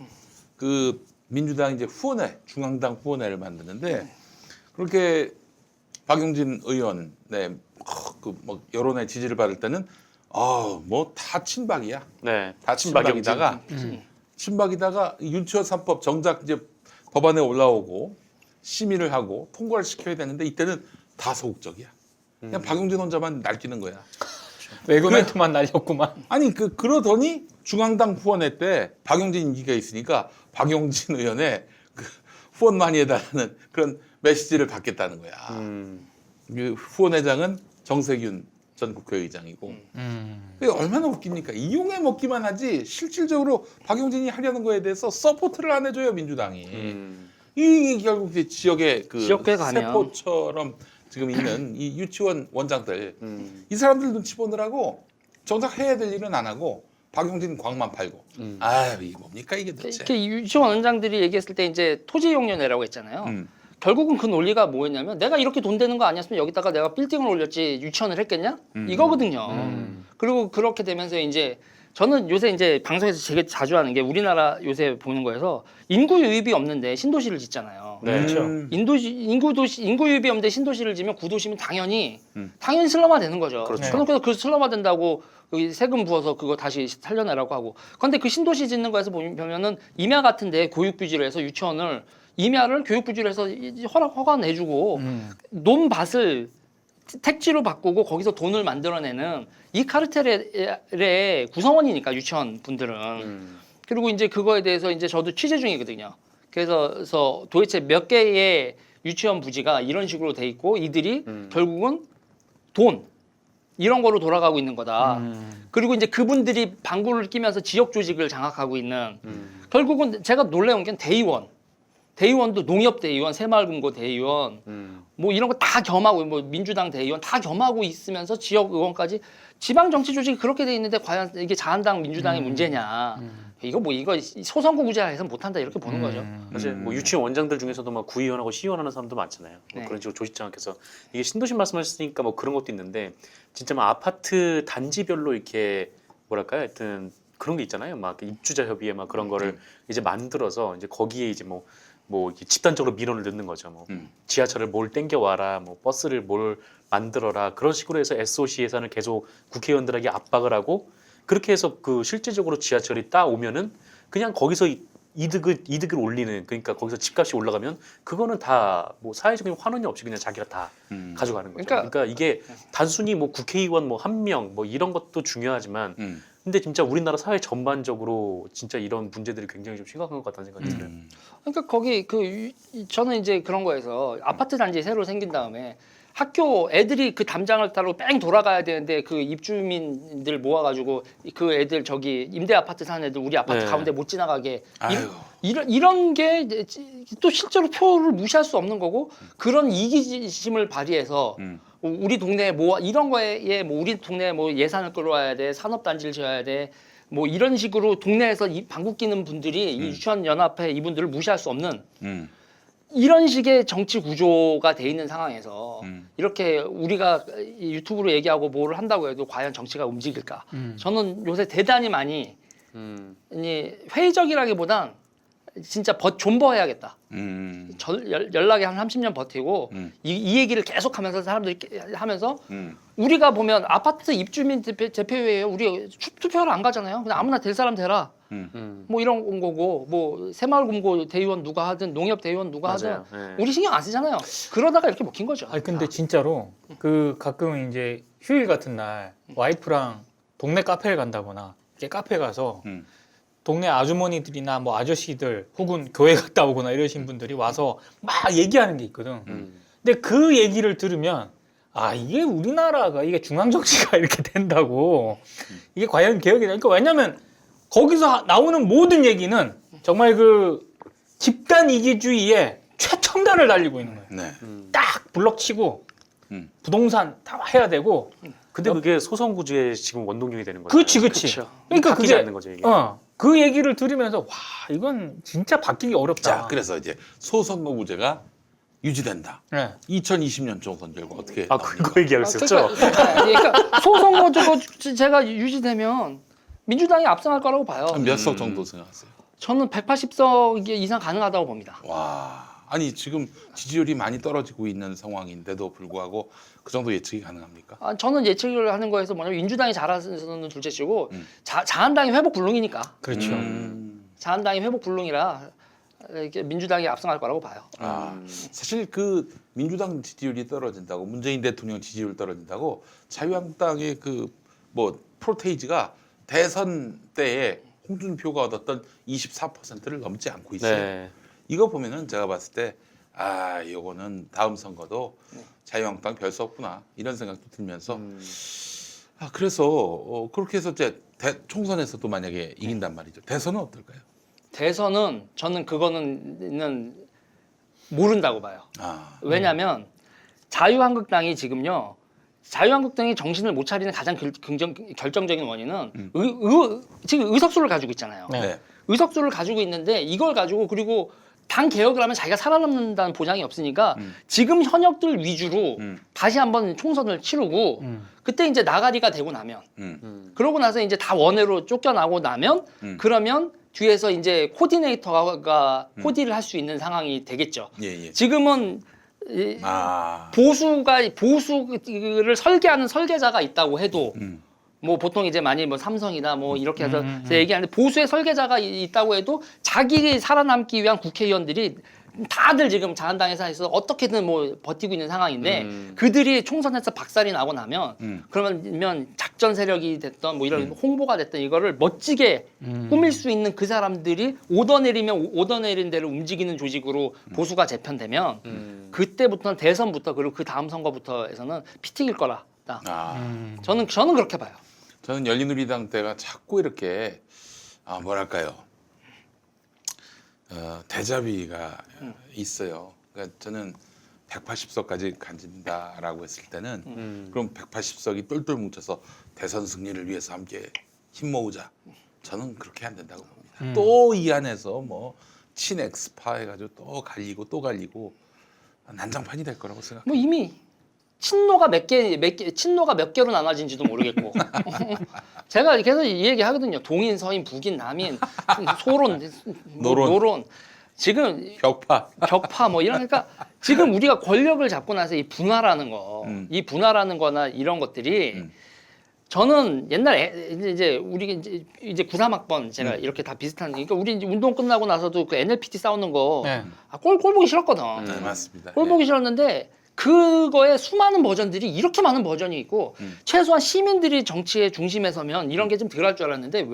그 민주당 이제 후원회, 중앙당 후원회를 만드는데 그렇게 박용진 의원, 그뭐 여론의 지지를 받을 때는 뭐 다 친박이야. 네. 다 친박이다가 친박이다가 유치원 3법 정작 이제 법안에 올라오고 심의를 하고 통과를 시켜야 되는데 이때는 다 소극적이야. 그냥 박용진 혼자만 날뛰는 거야. 외교멘트만 날렸구만. 아니 그러더니 중앙당 후원회 때 박용진 인기가 있으니까 박용진 의원의 그 후원 많이 해달라는 그런 메시지를 받겠다는 거야. 그 후원회장은 정세균 전 국회의장이고 음. 그게 얼마나 웃깁니까? 이용해 먹기만 하지 실질적으로 박용진이 하려는 거에 대해서 서포트를 안 해줘요 민주당이. 이 결국 이제 지역의 그 지역구에 가면. 세포처럼 지금 있는 이 유치원 원장들 이 사람들 눈치 보느라고 정작 해야 될 일은 안 하고 박용진 광만 팔고 아유 이게 뭡니까 이게 도대체. 이렇게 유치원 원장들이 얘기했을 때 이제 토지 이용료내라고 했잖아요. 결국은 그 논리가 뭐였냐면 내가 이렇게 돈 되는 거 아니었으면 여기다가 내가 빌딩을 올렸지 유치원을 했겠냐? 이거거든요. 그리고 그렇게 되면서 이제 저는 요새 이제 방송에서 되게 자주 하는 게 우리나라 요새 보는 거에서 인구 유입이 없는데 신도시를 짓잖아요. 네. 그렇죠. 인구 유입이 없는데 신도시를 지면 구도시면 당연히 슬럼화 되는 거죠. 그렇죠. 그래서 그 슬럼화 된다고 여기 세금 부어서 그거 다시 살려내라고 하고. 그런데 그 신도시 짓는 거에서 보면은 임야 같은데 교육부지로 해서 유치원을 임야를 교육부지로 해서 허가 내주고 논밭을 택지로 바꾸고 거기서 돈을 만들어내는 이 카르텔의 구성원이니까 유치원 분들은. 그리고 이제 그거에 대해서 이제 저도 취재 중이거든요. 그래서 도대체 몇 개의 유치원 부지가 이런 식으로 돼 있고 이들이 결국은 돈 이런 거로 돌아가고 있는 거다. 그리고 이제 그분들이 방구를 끼면서 지역 조직을 장악하고 있는 결국은 제가 놀라운 게 대의원도 농협 대의원, 새마을금고 대의원, 뭐 이런 거 다 겸하고 뭐 민주당 대의원 다 겸하고 있으면서 지역 의원까지 지방 정치 조직이 그렇게 돼 있는데 과연 이게 자한당 민주당의 문제냐? 이거 소선거구제에서 못한다 이렇게 보는 거죠. 사실 뭐 유치원 원장들 중에서도 막 구의원하고 시의원하는 사람도 많잖아요. 뭐 네. 그런 식으로 조직 장악해서 이게 신도시 말씀하셨으니까 뭐 그런 것도 있는데 진짜 막 아파트 단지별로 이렇게 뭐랄까요, 하여튼 그런 게 있잖아요. 막 입주자 협의회 막 그런 거를 이제 만들어서 이제 거기에 이제 뭐 이렇게 집단적으로 민원을 넣는 거죠. 뭐 지하철을 뭘 땡겨 와라, 뭐 버스를 뭘 만들어라 그런 식으로 해서 SOC 예산을 계속 국회의원들에게 압박을 하고 그렇게 해서 그 실질적으로 지하철이 따오면은 그냥 거기서 이득을 올리는 그러니까 거기서 집값이 올라가면 그거는 다 뭐 사회적인 환원이 없이 그냥 자기가 다 가져가는 거죠. 그러니까 이게 단순히 뭐 국회의원 뭐 한 명 뭐 이런 것도 중요하지만 근데 진짜 우리나라 사회 전반적으로 진짜 이런 문제들이 굉장히 좀 심각한 것 같다는 생각이 들어요. 그러니까 거기 저는 이제 그런 거에서 아파트 단지 새로 생긴 다음에 학교 애들이 그 담장을 타러 뺑 돌아가야 되는데 그 입주민들 모아가지고 그 애들 저기 임대 아파트 사는 애들 우리 아파트 네. 가운데 못 지나가게 아유. 이런 게 또 실제로 표를 무시할 수 없는 거고 그런 이기심을 발휘해서 우리 동네에 뭐 이런 거에 뭐 우리 동네에 뭐 예산을 끌어와야 돼 산업 단지를 지어야 돼 뭐 이런 식으로 동네에서 방구 끼는 분들이 이 유치원 연합회 이분들을 무시할 수 없는 이런 식의 정치 구조가 돼 있는 상황에서 이렇게 우리가 유튜브로 얘기하고 뭐를 한다고 해도 과연 정치가 움직일까? 저는 요새 대단히 많이 회의적이라기보단 진짜 존버해야겠다. 연락에 한 30년 버티고 이 얘기를 계속하면서 사람들이 하면서 우리가 보면 아파트 입주민 대표회에 우리 투표를 안 가잖아요. 그냥 아무나 될 사람 되라. 뭐 이런 거고 뭐 새마을금고 대의원 누가 하든 농협 대의원 누가 맞아요. 하든 네. 우리 신경 안 쓰잖아요. 그러다가 이렇게 먹힌 거죠. 아니 근데 진짜로 그 가끔 이제 휴일 같은 날 와이프랑 동네 카페를 간다거나 이렇게 카페 가서 동네 아주머니들이나 뭐 아저씨들 혹은 교회 갔다 오거나 이러신 분들이 와서 막 얘기하는 게 있거든. 근데 그 얘기를 들으면 아 이게 우리나라가 이게 중앙 정치가 이렇게 된다고 이게 과연 개혁이 그러니까 왜냐면 거기서 나오는 모든 얘기는 정말 그 집단 이기주의에 최첨단을 달리고 있는 거예요. 네. 딱 블럭치고 부동산 다 해야 되고. 근데 그게 소선구제의 지금 원동력이 되는 거죠. 그렇지. 그쵸. 그러니까 바뀌지 그게 않는 거죠, 이게. 그 얘기를 들으면서 와 이건 진짜 바뀌기 어렵다. 자, 그래서 이제 소선거구제가 유지된다. 네. 2020년 총선 결과 어떻게 아, 나옵니까? 그거 얘기하고 있었죠. 그러니까 소선거 제가 유지되면 민주당이 압승할 거라고 봐요. 몇 석 정도 생각하세요? 저는 180석 이상 가능하다고 봅니다. 와, 아니 지금 지지율이 많이 떨어지고 있는 상황인데도 불구하고 그 정도 예측이 가능합니까? 저는 예측을 하는 거에서 뭐냐면 민주당이 잘하는 둘째치고 자한당이 회복 불능이니까. 그렇죠. 자한당이 회복 불능이라 이렇게 민주당이 압승할 거라고 봐요. 사실 그 민주당 지지율이 떨어진다고 문재인 대통령 지지율 떨어진다고 자유한국당의 그 뭐 프로테이지가 대선 때에 홍준표가 얻었던 24%를 넘지 않고 있어요. 네. 이거 보면은 제가 봤을 때 요거는 다음 선거도 자유한국당 별 수 없구나 이런 생각도 들면서 그래서 그렇게 해서 이제 총선에서도 만약에 이긴단 말이죠. 대선은 어떨까요? 대선은 저는 그거는 모른다고 봐요. 왜냐하면 자유한국당이 지금요. 자유한국당이 정신을 못 차리는 가장 결정적인 원인은 지금 의석수를 가지고 있잖아요. 네. 의석수를 가지고 있는데 이걸 가지고 그리고 당 개혁을 하면 자기가 살아남는다는 보장이 없으니까 지금 현역들 위주로 다시 한번 총선을 치르고 그때 이제 나가리가 되고 나면 그러고 나서 이제 다 원외로 쫓겨나고 나면 그러면 뒤에서 이제 코디네이터가 코디를 할 수 있는 상황이 되겠죠. 예. 지금은 보수를 설계하는 설계자가 있다고 해도 뭐 보통 이제 많이 뭐 삼성이나 뭐 이렇게 해서 얘기하는데 보수의 설계자가 있다고 해도 자기 살아남기 위한 국회의원들이 다들 지금 자한당에서 해서 어떻게든 뭐 버티고 있는 상황인데 그들이 총선에서 박살이 나고 나면 그러면 작전 세력이 됐던 뭐 이런 홍보가 됐던 이거를 멋지게 꾸밀 수 있는 그 사람들이 오더내리면 오더내린 대로 움직이는 조직으로 보수가 재편되면 그때부터는 대선부터 그리고 그 다음 선거부터에서는 피 튀길 거라. 저는 그렇게 봐요. 저는 열린우리당 때가 자꾸 이렇게 뭐랄까요 대자비가 있어요. 그러니까 저는 180석까지 간진다라고 했을 때는 그럼 180석이 똘똘 뭉쳐서 대선 승리를 위해서 함께 힘 모으자. 저는 그렇게 안 된다고 봅니다. 또 이 안에서 뭐 친엑스파 해가지고 또 갈리고 난장판이 될 거라고 생각해요. 뭐 이미 친노가 몇 개로 나눠진지도 모르겠고 제가 계속 이 얘기 하거든요. 동인, 서인, 북인, 남인, 소론, 노론. 지금 벽파 뭐 이런 그러니까 지금 우리가 권력을 잡고 나서 이 분화라는 거나 이런 것들이 저는 옛날에 이제 우리 이제 93학번 제가 이렇게 다 비슷한 그러니까 우리 이제 운동 끝나고 나서도 그 NLPT 싸우는 거 꼴 보기 싫었거든. 네, 맞습니다. 꼴 보기 싫었는데 그거에 수많은 버전들이 이렇게 많은 버전이 있고 최소한 시민들이 정치의 중심에 서면 이런 게 좀 덜 할 줄 알았는데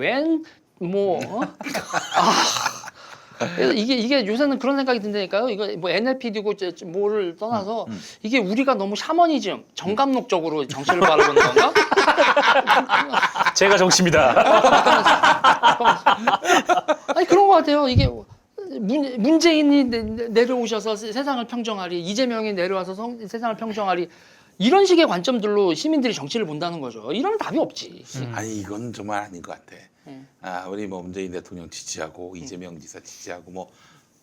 그래서 이게 요새는 그런 생각이 든다니까요. 이거 뭐 NLPD고 뭐를 떠나서 이게 우리가 너무 샤머니즘, 정감록적으로 정치를 바라보는 건가? 제가 정치입니다. 아니 그런 것 같아요. 이게 문재인이 내려오셔서 세상을 평정하리, 이재명이 내려와서 세상을 평정하리 이런 식의 관점들로 시민들이 정치를 본다는 거죠. 이러면 답이 없지. 아니 이건 정말 아닌 것 같아. 우리 뭐 문재인 대통령 지지하고 이재명 지사 지지하고 뭐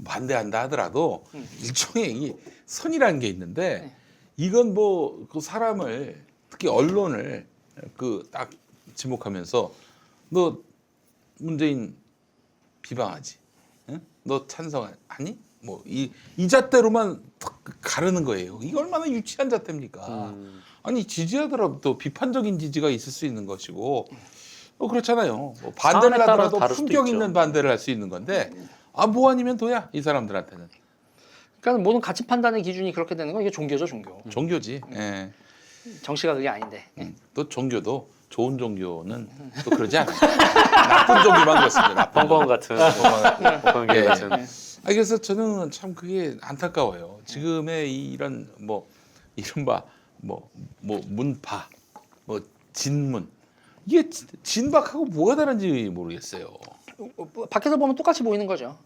반대한다 하더라도 일종의 이 선이라는 게 있는데 이건 뭐 그 사람을 특히 언론을 그 딱 지목하면서 너 문재인 비방하지? 응? 너 찬성하니? 뭐 이 잣대로만 가르는 거예요. 이게 얼마나 유치한 잣대입니까? 아니 지지하더라도 비판적인 지지가 있을 수 있는 것이고 그렇잖아요. 뭐 반대를 하더라도 품격 있는 반대를 할 수 있는 건데 뭐 아니면 도야 이 사람들한테는. 그러니까 모든 가치 판단의 기준이 그렇게 되는 건 이게 종교죠, 종교. 종교지. 예. 정치가 그게 아닌데. 또 종교도 좋은 종교는 또 그러지 않아요. 나쁜 종교만 그렇습니다. 나쁜 벙벙 같은 벙벙이 같은. 그래서 저는 참 그게 안타까워요. 지금의 이런 뭐 이른바 뭐 문파, 뭐 진문 이게 진박하고 뭐가 다른지 모르겠어요. 밖에서 보면 똑같이 보이는 거죠.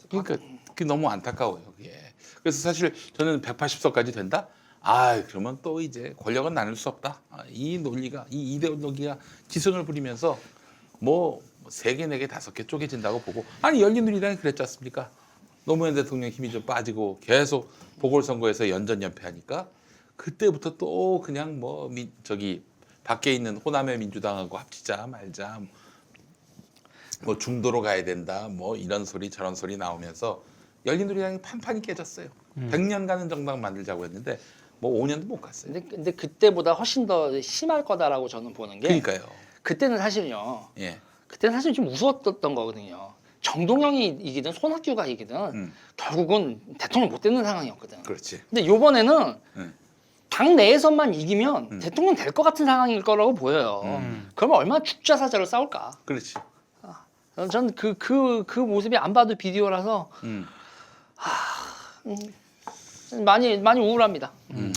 그러니까 그게 너무 안타까워요. 그게. 그래서 사실 저는 180석까지 된다. 그러면 또 이제 권력은 나눌 수 없다. 이 논리가 이 이데올로기가 기승을 부리면서 뭐 3개, 4개, 5개 쪼개진다고 보고 열린우리당이 그랬지 않습니까? 노무현 대통령 힘이 좀 빠지고 계속 보궐선거에서 연전연패하니까 그때부터 또 그냥 뭐 밖에 있는 호남의 민주당하고 합치자 말자 뭐 중도로 가야 된다 뭐 이런 소리 저런 소리 나오면서 열린우리당이 판판이 깨졌어요. 100년 가는 정당 만들자고 했는데 뭐 5년도 못 갔어요. 근데 그때보다 훨씬 더 심할 거다라고 저는 보는 게 그러니까요. 그때는 사실요. 예. 그때는 사실 좀 무서웠던 거거든요. 정동영이 이기든 손학규가 이기든 결국은 대통령 못 되는 상황이었거든. 그렇지. 근데 이번에는 당 내에서만 이기면 대통령 될 것 같은 상황일 거라고 보여요. 그러면 얼마나 죽자사자로 싸울까? 그렇지. 저는 그 모습이 안 봐도 비디오라서 많이 우울합니다.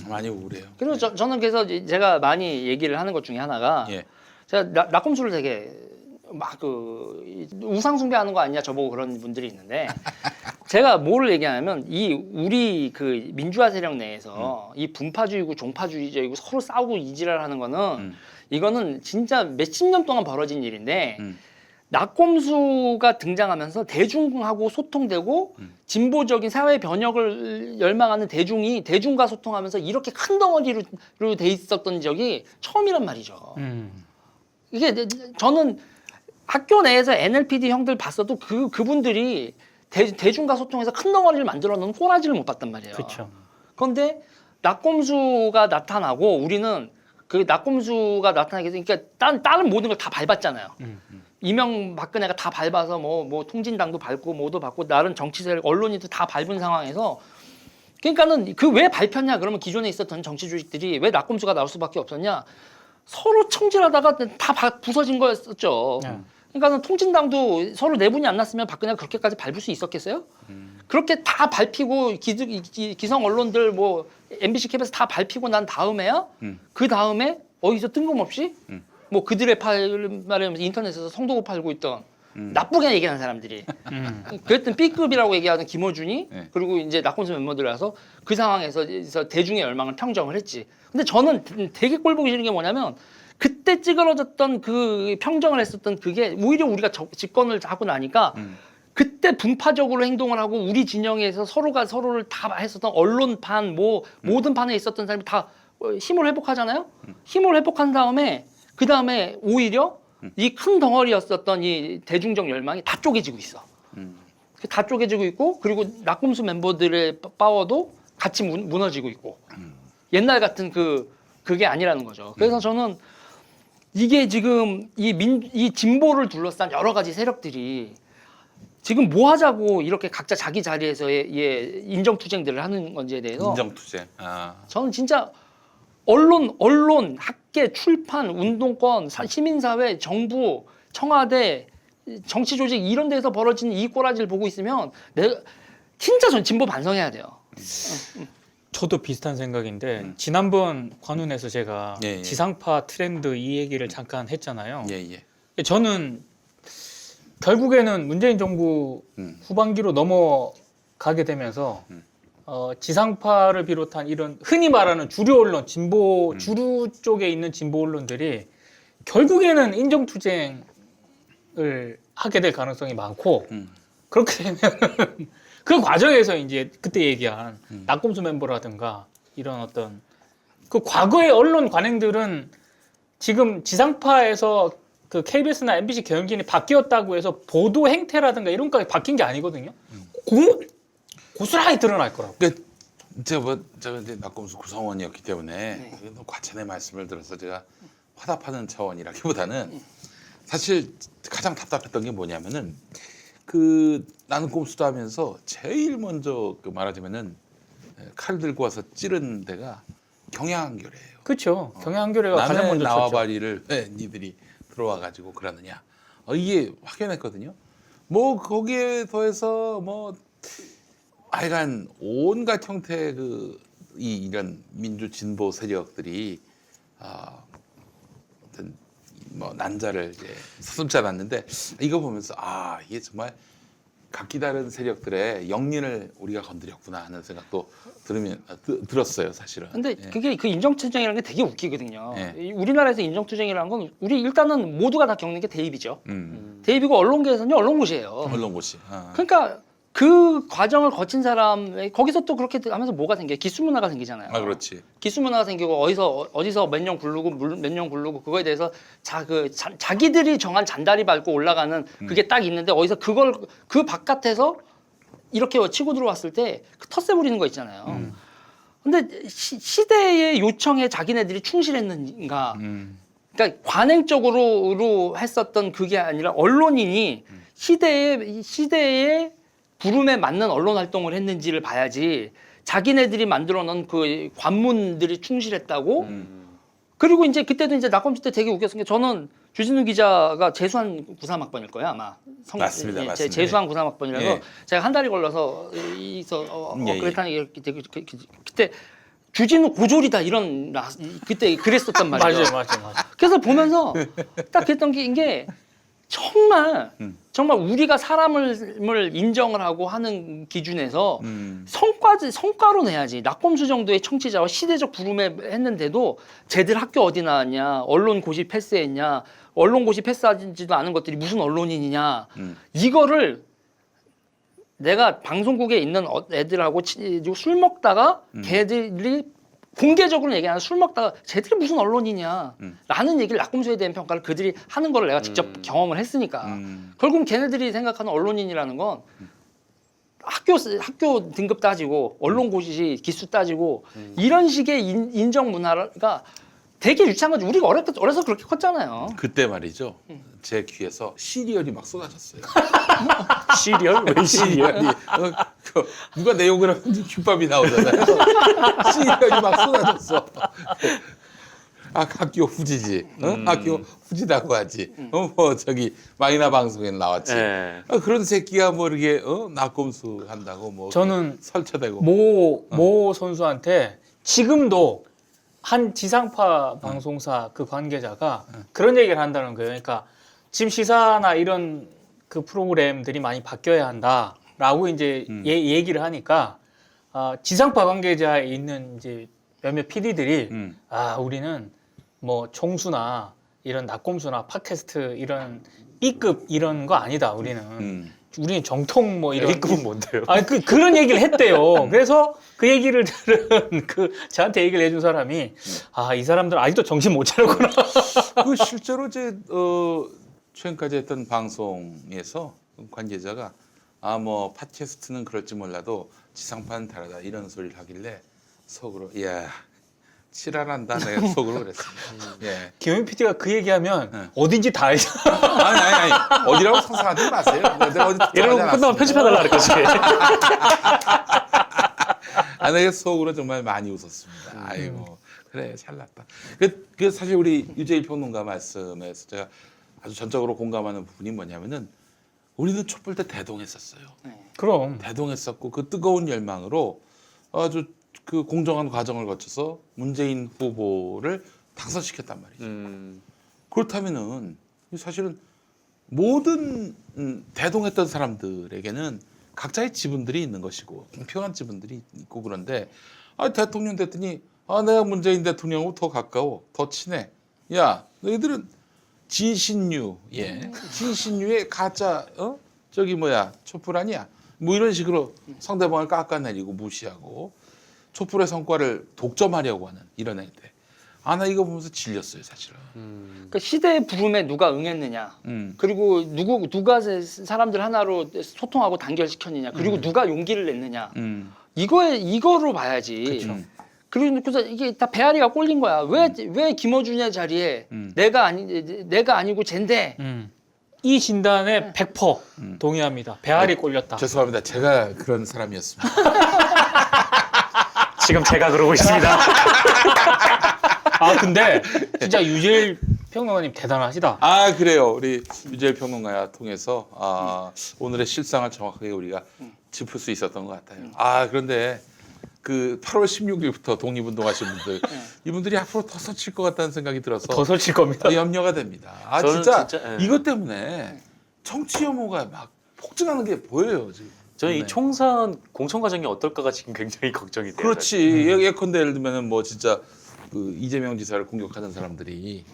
많이 우울해요. 그리고 저는 그래서 제가 많이 얘기를 하는 것 중에 하나가 예. 제가 낙검수를 되게 막 그 우상 숭배하는 거 아니냐 저보고 그런 분들이 있는데 제가 뭐를 얘기하냐면 이 우리 그 민주화 세력 내에서 이 분파주의고 종파주의적이고 서로 싸우고 이지랄하는 거는 이거는 진짜 몇십 년 동안 벌어진 일인데 낙검수가 등장하면서 대중하고 소통되고 진보적인 사회 변혁을 열망하는 대중이 대중과 소통하면서 이렇게 큰 덩어리로 돼 있었던 적이 처음이란 말이죠. 이게 저는 학교 내에서 NLPD 형들 봤어도 그분들이 대중과 소통해서 큰 덩어리를 만들어 놓은 꼬라지를 못 봤단 말이에요. 그렇죠. 그런데 낙검수가 나타나고 우리는 그 낙검수가 나타나게 되니까 다른 모든 걸 다 밟았잖아요. 이명박근혜가 다 밟아서 뭐 통진당도 밟고 뭐도 밟고 다른 정치 세력 언론인도 다 밟은 상황에서 그러니까는 그 왜 밟혔냐 그러면 기존에 있었던 정치 조직들이 왜 낙검수가 나올 수밖에 없었냐 서로 청질하다가 다 부서진 거였었죠. 그러니까는 통진당도 서로 내분이 안 났으면 박근혜가 그렇게까지 밟을 수 있었겠어요? 그렇게 다 밟히고 기성 언론들 뭐 MBC KBS 다 밟히고 난 다음에야 그 다음에 어디서 뜬금없이 뭐 그들의 말하면서 인터넷에서 성도구 팔고 있던 나쁘게 얘기하는 사람들이 그랬던 B급이라고 얘기하는 김어준이 네. 그리고 이제 낙검수 멤버들 와서 그 상황에서 대중의 열망을 평정을 했지. 근데 저는 되게 꼴 보기 싫은 게 뭐냐면 그때 찌그러졌던 그 평정을 했었던 그게 오히려 우리가 집권을 하고 나니까 그때 분파적으로 행동을 하고 우리 진영에서 서로가 서로를 다 했었던 언론판 뭐 모든 판에 있었던 사람이 다 힘을 회복하잖아요. 힘을 회복한 다음에 그 다음에 오히려 이 큰 덩어리였었던 이 대중적 열망이 다 쪼개지고 있어. 다 쪼개지고 있고 그리고 낙검수 멤버들의 파워도 같이 무너지고 있고 옛날 같은 그게 아니라는 거죠. 그래서 저는 이게 지금 이 진보를 둘러싼 여러 가지 세력들이 지금 뭐 하자고 이렇게 각자 자기 자리에서의 인정투쟁들을 하는 건지에 대해서 인정투쟁. 저는 진짜 언론, 학계, 출판, 운동권, 시민사회, 정부, 청와대, 정치 조직 이런 데서 벌어지는 이 꼬라지를 보고 있으면 내가 진짜 전 진보 반성해야 돼요. 저도 비슷한 생각인데 지난번 관훈에서 제가 예, 예. 지상파 트렌드 이 얘기를 잠깐 했잖아요. 예. 저는 결국에는 문재인 정부 후반기로 넘어가게 되면서 지상파를 비롯한 이런 흔히 말하는 주류 언론, 진보 주류 쪽에 있는 진보 언론들이 결국에는 인정투쟁을 하게 될 가능성이 많고 그렇게 되면 그 과정에서 이제 그때 얘기한 낙검수 멤버라든가 이런 어떤 그 과거의 언론 관행들은 지금 지상파에서 그 KBS나 MBC 경영진이 바뀌었다고 해서 보도 행태라든가 이런 것까지 바뀐 게 아니거든요. 고스란히 드러날 거라고. 그러니까 제가 이제 낙검수 구성원이었기 때문에 과찬의 말씀을 들어서 제가 화답하는 차원이라기보다는 사실 가장 답답했던 게 뭐냐면은 나는 꼼수도 하면서 제일 먼저 말하자면은 칼 들고 와서 찌른 데가 경향한결이에요. 그렇죠. 경향한결회가 가장 남의 먼저 쳤죠. 나와바리를 왜 니들이 들어와 가지고 그러느냐. 이게 확연했거든요. 뭐 거기에 더해서 뭐 하여간 온갖 형태의 이런 민주 진보 세력들이 어떤 뭐 난자를 이제 서슴지 않았는데 이거 보면서 이게 정말 각기 다른 세력들의 영린을 우리가 건드렸구나 하는 생각도 들었어요, 사실은. 근데 예. 그게 그 인정투쟁이라는 게 되게 웃기거든요. 예. 우리나라에서 인정투쟁이라는 건 우리 일단은 모두가 다 겪는 게 대입이죠. 음. 대입이고 언론계에서는 언론고시예요. 언론고시. 그러니까 그 과정을 거친 사람 거기서 또 그렇게 하면서 뭐가 생겨요? 기수문화가 생기잖아요. 그렇지. 기수문화가 생기고 어디서 몇 년 굴르고 몇 년 굴르고 그거에 대해서 자기들이 정한 잔다리 밟고 올라가는 그게 딱 있는데 어디서 그 바깥에서 이렇게 치고 들어왔을 때 텃세 부리는 거 있잖아요. 근데 시대의 요청에 자기네들이 충실했는가? 그러니까 관행적으로 했었던 그게 아니라 언론인이 시대의 부름에 맞는 언론 활동을 했는지를 봐야지 자기네들이 만들어 놓은 그 관문들이 충실했다고 그리고 이제 그때도 이제 낙검수 때 되게 웃겼던 게 저는 주진우 기자가 재수한 93학번일 거예요 아마. 맞습니다, 예, 맞습니다. 재수한 93학번이라서 예. 제가 한 달이 걸려서 예, 그랬다는 게 그때 주진우 고졸이다 이런 그때 그랬었단 말이죠. 맞아요. 그래서 보면서 딱 그랬던 게 이게 정말 우리가 사람을 인정을 하고 하는 기준에서 성과로 내야지. 낙검수 정도의 청취자와 시대적 부름에 했는데도 쟤들 학교 어디 나왔냐, 언론 고시 패스했냐, 언론 고시 패스하지도 않은 것들이 무슨 언론인이냐, 이거를 내가 방송국에 있는 애들하고 술 먹다가 걔들이 공개적으로 얘기하는 술 먹다가 쟤들이 무슨 언론이냐 라는 얘기를 낙검수에 대한 평가를 그들이 하는 거를 내가 직접 경험을 했으니까 결국은 걔네들이 생각하는 언론인이라는 건 학교 등급 따지고 언론 고시 기수 따지고 이런 식의 인정 문화가 되게 유치한 거지. 우리가 어려서 그렇게 컸잖아요. 그때 말이죠. 제 귀에서 시리얼이 막 쏟아졌어요. 시리얼? 왜 시리얼? 누가 내 욕을 하면 김밥이 나오잖아요. 시리얼이 막 쏟아졌어. 학교 후지지. 학교 후지다고 하지. 뭐 저기 마이나 방송에 나왔지. 네. 그런 새끼가 뭐 이렇게 낙검수 한다고 뭐 저는 설쳐대고. 모 선수한테 지금도 한 지상파 방송사 그 관계자가 그런 얘기를 한다는 거예요. 그러니까 지금 시사나 이런 그 프로그램들이 많이 바뀌어야 한다라고 이제 얘기를 하니까 지상파 관계자에 있는 이제 몇몇 PD들이 우리는 뭐 총수나 이런 낙검수나 팟캐스트 이런 B급 이런 거 아니다. 우리는 정통 뭐 이런 A급은 뭔데요? 그런 얘기를 했대요. 그래서 그 얘기를 들은 저한테 얘기를 해준 사람이 이 사람들 아직도 정신 못 차렸구나. 그 실제로 최근까지 했던 방송에서 관계자가 뭐 팟캐스트는 그럴지 몰라도 지상파는 다르다 이런 소리를 하길래 속으로 이야 치랄한다 내가 속으로 그랬습니다. 예. 김용민 PD가 그 얘기하면 어딘지 다 알잖아. 아니 어디라고 상상하지 마세요. 내가 어디 이런 거 끝나면 편집해달라 그랬거지. 내가 속으로 정말 많이 웃었습니다. 아이고 그래 잘났다. 그 사실 우리 유재일 평론가 말씀에서 제가 아주 전적으로 공감하는 부분이 뭐냐면은 우리는 촛불 때 대동했었어요. 그럼 대동했었고 그 뜨거운 열망으로 아주 그 공정한 과정을 거쳐서 문재인 후보를 당선시켰단 말이죠. 그렇다면은 사실은 모든 대동했던 사람들에게는 각자의 지분들이 있는 것이고 공평한 지분들이 있고 그런데 대통령 됐더니 내가 문재인 대통령하고 더 가까워 더 친해. 야 너희들은 진신류의 가짜 촛불 아니야. 뭐 이런 식으로 상대방을 깎아내리고 무시하고 촛불의 성과를 독점하려고 하는 이런 애들. 나 이거 보면서 질렸어요, 사실은. 그러니까 시대의 부름에 누가 응했느냐, 그리고 누가 사람들 하나로 소통하고 단결시켰느냐, 그리고 누가 용기를 냈느냐, 이거로 봐야지. 그리고 그래서 이게 다 배앓이가 꼴린 거야. 왜 김어준의 자리에 내가 아니고 쟨데. 이 진단에 100% 동의합니다. 배알이 꼴렸다. 죄송합니다. 제가 그런 사람이었습니다. 지금 제가 그러고 있습니다. 근데 진짜 유재일 평론가님 대단하시다. 그래요. 우리 유재일 평론가와 통해서 오늘의 실상을 정확하게 우리가 짚을 수 있었던 것 같아요. 그런데 그 8월 16일부터 독립운동하신 분들 이분들이 앞으로 더 서칠 것 같다는 생각이 들어서 더 설칠 겁니다. 염려가 됩니다. 저는 진짜 진짜, 이것 때문에 정치 혐오가 막 폭증하는 게 보여요 지금. 저는 이 총선 공천 과정이 어떨까가 지금 굉장히 걱정이 돼요. 그렇지. 예컨대 예를 들면은 뭐 진짜 그 이재명 지사를 공격하는 사람들이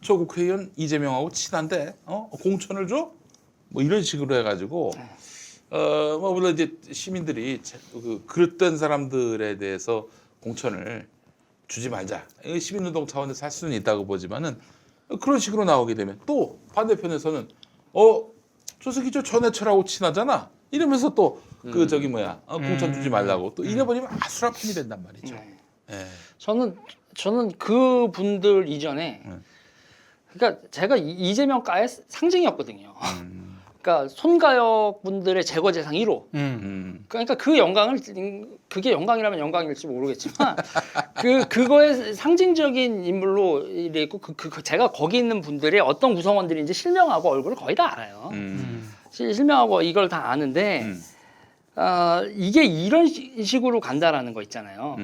저 국회의원 이재명하고 친한데 공천을 줘? 뭐 이런 식으로 해가지고 뭐 물론 이제 시민들이 그릇된 사람들에 대해서 공천을 주지 말자. 시민운동 차원에서 할 수는 있다고 보지만은 그런 식으로 나오게 되면 또 반대편에서는 저 새끼 저 전해철하고 친하잖아. 이러면서 또 공천 주지 말라고 또 이래버리면 아수라편이 된단 말이죠. 예. 저는 그 분들 이전에 그러니까 제가 이재명가의 상징이었거든요. 그러니까 손가역 분들의 제거 재상 1호. 그러니까 그 영광을 그게 영광이라면 영광일지 모르겠지만 그거의 상징적인 인물로 이래 있고 제가 거기 있는 분들의 어떤 구성원들인지 실명하고 얼굴을 거의 다 알아요. 실명하고 이걸 다 아는데 이게 이런 식으로 간다라는 거 있잖아요.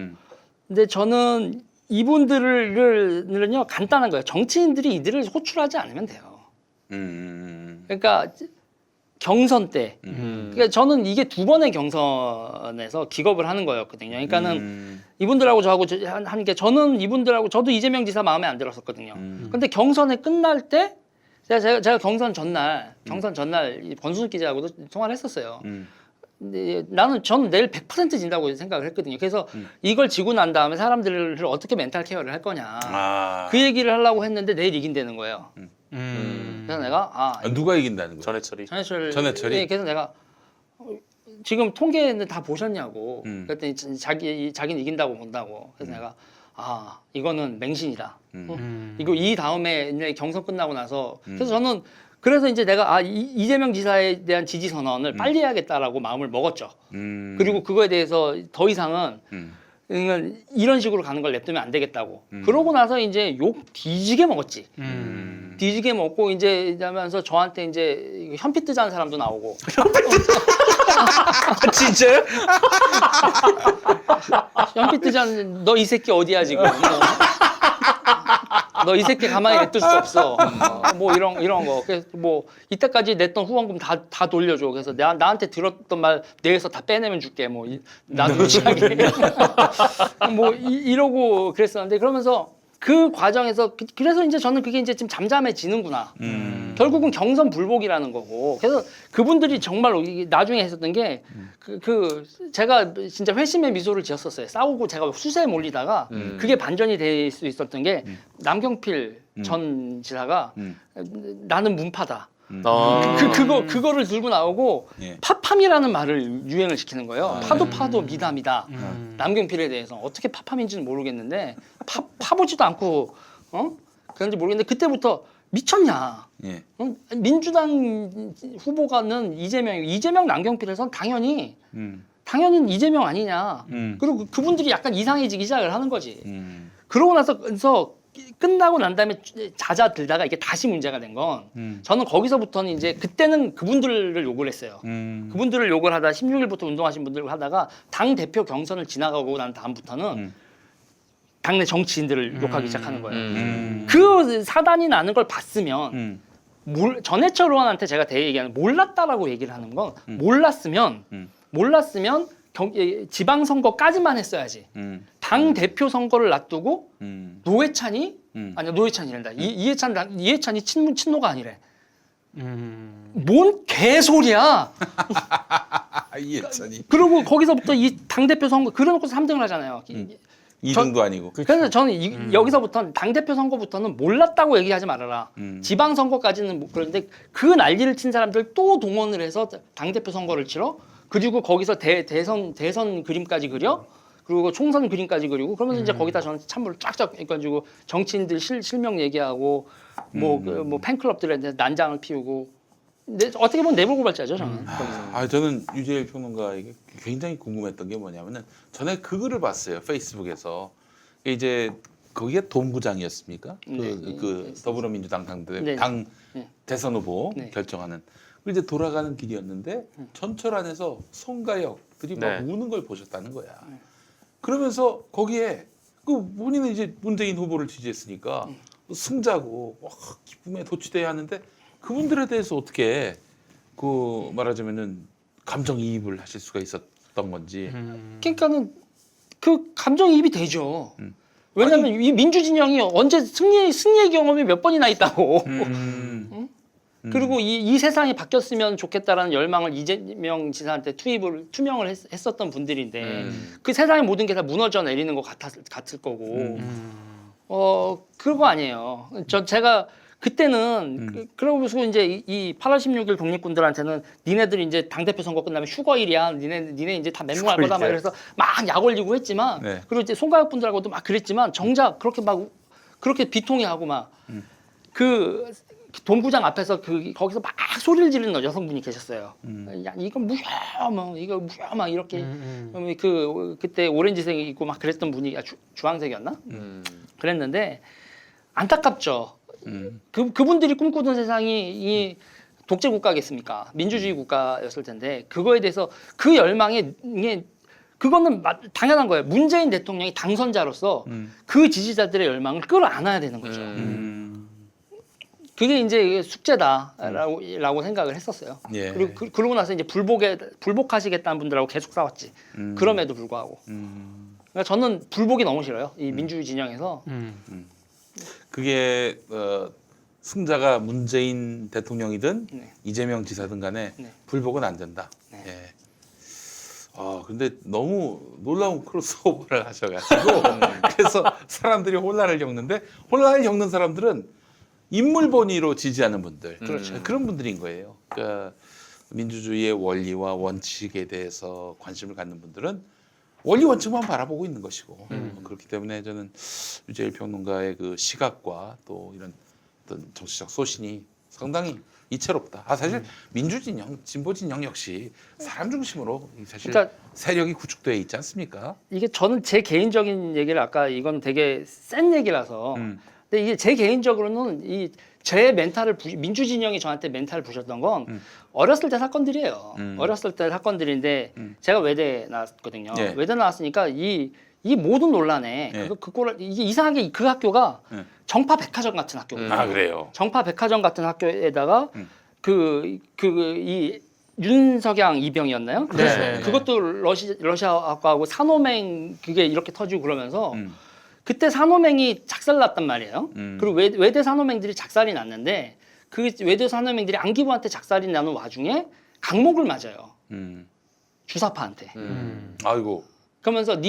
근데 저는 이분들을요 간단한 거예요. 정치인들이 이들을 호출하지 않으면 돼요. 그러니까 경선 때, 그러니까 저는 이게 2번의 경선에서 기겁을 하는 거였거든요. 그러니까는 이분들하고 저하고 하는 게 저는 이분들하고 저도 이재명 지사 마음에 안 들었었거든요. 근데 경선에 끝날 때 제가 경선 전날 이 권순숙 기자하고도 통화를 했었어요. 근데 저는 내일 100% 진다고 생각을 했거든요. 그래서 이걸 지고 난 다음에 사람들을 어떻게 멘탈 케어를 할 거냐 그 얘기를 하려고 했는데 내일 이긴다는 거예요. 그래서 내가 누가 이긴다는 거야? 전해철이. 예, 그래서 내가 지금 통계는 다 보셨냐고 그랬더니 자기는 이긴다고 본다고. 그래서 내가 이거는 맹신이다. 이거 이 다음에 이제 경선 끝나고 나서 그래서 저는 그래서 이제 내가 이재명 지사에 대한 지지 선언을 빨리 해야겠다라고 마음을 먹었죠. 그리고 그거에 대해서 더 이상은 이런 식으로 가는 걸 냅두면 안 되겠다고. 그러고 나서 이제 욕 뒤지게 먹었지. 뒤지게 먹고 이제 하면서 저한테 이제 현피 뜨자는 사람도 나오고. 진짜요? 현피 뜨자는 너 이 새끼 어디야 지금? 너 이 새끼 가만히 냅둘 수 없어. 뭐 이런 거. 그래서 뭐 이때까지 냈던 후원금 다 돌려줘. 그래서 나한테 들었던 말 내에서 다 빼내면 줄게. 뭐 나도 무시하게. 뭐 이러고 그랬었는데 그러면서 그 과정에서 그래서 이제 저는 그게 이제 좀 잠잠해지는구나. 결국은 경선 불복이라는 거고. 그래서 그분들이 정말로 나중에 했었던 게 제가 진짜 회심의 미소를 지었었어요. 싸우고 제가 수세에 몰리다가 그게 반전이 될 수 있었던 게 남경필 전 지사가 나는 문파다. 그거를 들고 나오고 파팜이라는 말을 유행을 시키는 거예요. 파도 미담이다. 남경필에 대해서 어떻게 파팜인지는 모르겠는데 파보지도 않고 그런지 모르겠는데 그때부터 미쳤냐. 민주당 후보가는 이재명 남경필에선 당연히 이재명 아니냐. 그리고 그분들이 약간 이상해지기 시작을 하는 거지. 그러고 나서 끝나고 난 다음에 잦아들다가 이게 다시 문제가 된 건 저는 거기서부터는 이제 그때는 그분들을 욕을 했어요. 그분들을 욕을 하다 16일부터 운동하신 분들을 하다가 당 대표 경선을 지나가고 난 다음부터는 당내 정치인들을 욕하기 시작하는 거예요. 그 사단이 나는 걸 봤으면 전해철 의원한테 제가 얘기하는 몰랐다라고 얘기를 하는 건 몰랐으면 지방선거까지만 했어야지. 당 대표 선거를 놔두고 노회찬이 이해찬이 친노가 아니래. 뭔 개소리야. 이해찬이. 그리고 거기서부터 이 당 대표 선거 그래놓고 3등을 하잖아요. 2등도 아니고. 그래서 저는 여기서부터 당 대표 선거부터는 몰랐다고 얘기하지 말아라. 지방 선거까지는 그런데 그 난리를 친 사람들 또 동원을 해서 당 대표 선거를 치러. 그리고 거기서 대선 그림까지 그려. 그리고 총선 그림까지 그리고 그러면서 이제 거기다 저는 찬물을 쫙쫙 해가지고 정치인들 실명 얘기하고 뭐 팬클럽들한테 난장을 피우고. 근데 어떻게 보면 내부고발자죠 저는. 저는 유재일 평론가에게 굉장히 궁금했던 게 뭐냐면은 전에 그 글을 봤어요. 페이스북에서. 이제 거기에 동부장이었습니까? 그 더불어민주당 당 대선 후보 결정하는. 이제 돌아가는 길이었는데 전철 안에서 송가역들이 막 우는 걸 보셨다는 거야. 그러면서 거기에 본인은 이제 문재인 후보를 지지했으니까 승자고 기쁨에 도취돼야 하는데 그분들에 대해서 어떻게 말하자면은 감정이입을 하실 수가 있었던 건지. 그러니까는 그 감정이입이 되죠. 왜냐하면 이 민주진영이 언제 승리의 경험이 몇 번이나 있다고. 그리고 이 세상이 바뀌었으면 좋겠다라는 열망을 이재명 지사한테 투명을 했었던 분들인데 그 세상의 모든 게 다 무너져 내리는 것 같을 거고 그거 아니에요. 제가 그때는 그러고서 이제 이 8월 16일 독립군들한테는 니네들이 이제 당대표 선거 끝나면 휴거일이야. 니네 이제 다 멘붕할 거다. 막 이래서 막 약 올리고 했지만 그리고 이제 송가역 분들하고도 막 그랬지만 정작 그렇게 비통해하고 막 본부장 앞에서 거기서 막 소리를 지르는 여성분이 계셨어요. 야 이거 무효 뭐 이거 무효 막 이렇게 그때 오렌지색 입고 막 그랬던 분이 주황색이었나? 그랬는데 안타깝죠. 그분들이 꿈꾸던 세상이 이 독재 국가겠습니까? 민주주의 국가였을 텐데 그거에 대해서 그 열망에 그거는 당연한 거예요. 문재인 대통령이 당선자로서 그 지지자들의 열망을 끌어안아야 되는 거죠. 그게 이제 숙제다라고 생각을 했었어요. 예. 그리고 그러고 나서 이제 불복하시겠다는 분들하고 계속 싸웠지. 그럼에도 불구하고. 그러니까 저는 불복이 너무 싫어요. 이 민주주의 진영에서. 그게 승자가 문재인 대통령이든 네. 이재명 지사든 간에 네. 불복은 안 된다. 네. 예. 근데 너무 놀라운 크로스오버를 하셔가지고 그래서 사람들이 혼란을 겪는데 혼란을 겪는 사람들은 인물 본위로 지지하는 분들, 그렇죠. 그런 분들인 거예요. 그러니까 민주주의의 원리와 원칙에 대해서 관심을 갖는 분들은 원리 원칙만 바라보고 있는 것이고 그렇기 때문에 저는 유재일 평론가의 그 시각과 또 이런 어떤 정치적 소신이 상당히 이채롭다. 사실 민주진영, 진보진영 역시 사람 중심으로 사실 그러니까 세력이 구축되어 있지 않습니까? 이게 저는 제 개인적인 얘기를 아까 이건 되게 센 얘기라서 근데 이게 제 개인적으로는 제 멘탈을 민주진영이 저한테 멘탈을 부셨던 건 어렸을 때 사건들이에요. 어렸을 때 사건들인데 제가 외대 나왔거든요. 예. 외대 나왔으니까 이 모든 논란에 예. 이게 이상하게 그 학교가 예. 정파 백화점 같은 학교거든요. 그래요. 정파 백화점 같은 학교에다가 이 윤석양 이병이었나요? 네. 그것도 러시아하고 산호맹 그게 이렇게 터지고 그러면서 그때 산호맹이 작살났단 말이에요. 그리고 외대 산호맹들이 작살이 났는데 그 외대 산호맹들이 안기부한테 작살이 나는 와중에 강목을 맞아요. 주사파한테. 아이고. 그러면서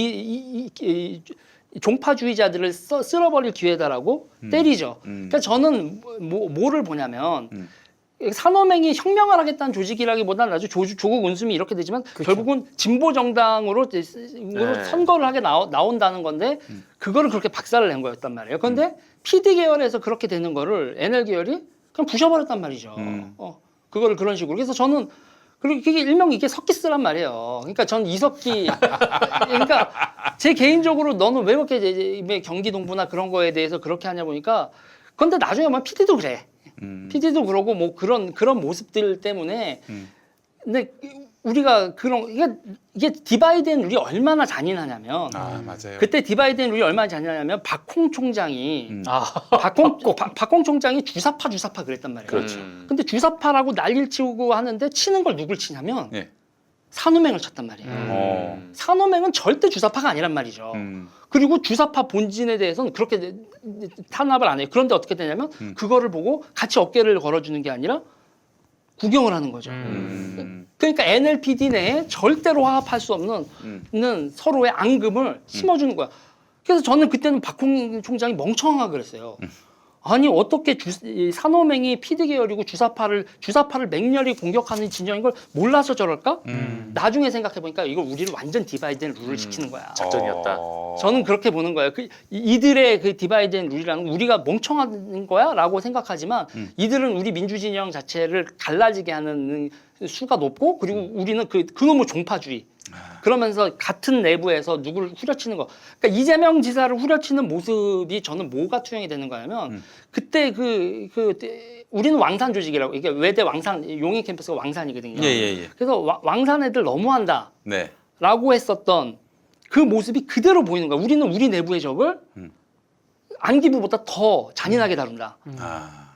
종파주의자들을 쓸어버릴 기회다라고 때리죠. 그러니까 저는 뭐를 보냐면 산호맹이 혁명을 하겠다는 조직이라기보다는 아주 조국 운숨이 이렇게 되지만 결국은 진보 정당으로 선거를 하게 나온다는 건데 그거를 그렇게 박살을 낸 거였단 말이에요. 그런데 PD 계열에서 그렇게 되는 거를 NL 계열이 그냥 부셔버렸단 말이죠. 그거를 그런 식으로. 그래서 저는 그리고 그게 일명 이게 석기스란 말이에요. 그러니까 전 이석기 그러니까 제 개인적으로 너는 왜 그렇게 경기 동부나 그런 거에 대해서 그렇게 하냐 보니까 근데 나중에 보면 PD도 그래. PD도 그러고 뭐 그런 모습들 때문에 근데 우리가 이게 디바이드 앤 룰이 얼마나 잔인하냐면 맞아요. 그때 디바이드 앤 룰이 얼마나 잔인하냐면 박홍 총장이 박홍 총장이 주사파 그랬단 말이에요. 그렇죠. 근데 주사파라고 난리를 치고 하는데 치는 걸 누굴 치냐면 예. 산호맹을 쳤단 말이에요. 산호맹은 절대 주사파가 아니란 말이죠. 그리고 주사파 본진에 대해서는 그렇게 탄압을 안 해요. 그런데 어떻게 되냐면 그거를 보고 같이 어깨를 걸어주는 게 아니라 구경을 하는 거죠. 그러니까 NLPD 내에 절대로 화합할 수 없는 서로의 앙금을 심어주는 거야. 그래서 저는 그때는 박홍 총장이 멍청하다 그랬어요. 아니 어떻게 산호맹이 PD 계열이고 주사파를 맹렬히 공격하는 진영인 걸 몰라서 저럴까? 나중에 생각해 보니까 이걸 우리를 완전 디바이드앤 룰을 시키는 거야. 작전이었다. 저는 그렇게 보는 거예요. 이들의 그 디바이드앤 룰이라는 우리가 멍청한 거야라고 생각하지만 이들은 우리 민주진영 자체를 갈라지게 하는 수가 높고 그리고 우리는 그놈의 종파주의. 그러면서 같은 내부에서 누구를 후려치는 거. 그러니까 이재명 지사를 후려치는 모습이 저는 뭐가 투영이 되는 거냐면 그때 우리는 왕산 조직이라고 이게 외대 왕산 용인 캠퍼스가 왕산이거든요. 예. 그래서 왕산 애들 너무한다. 네. 라고 했었던 그 모습이 그대로 보이는 거야. 우리는 우리 내부의 적을 안기부보다 더 잔인하게 다룬다.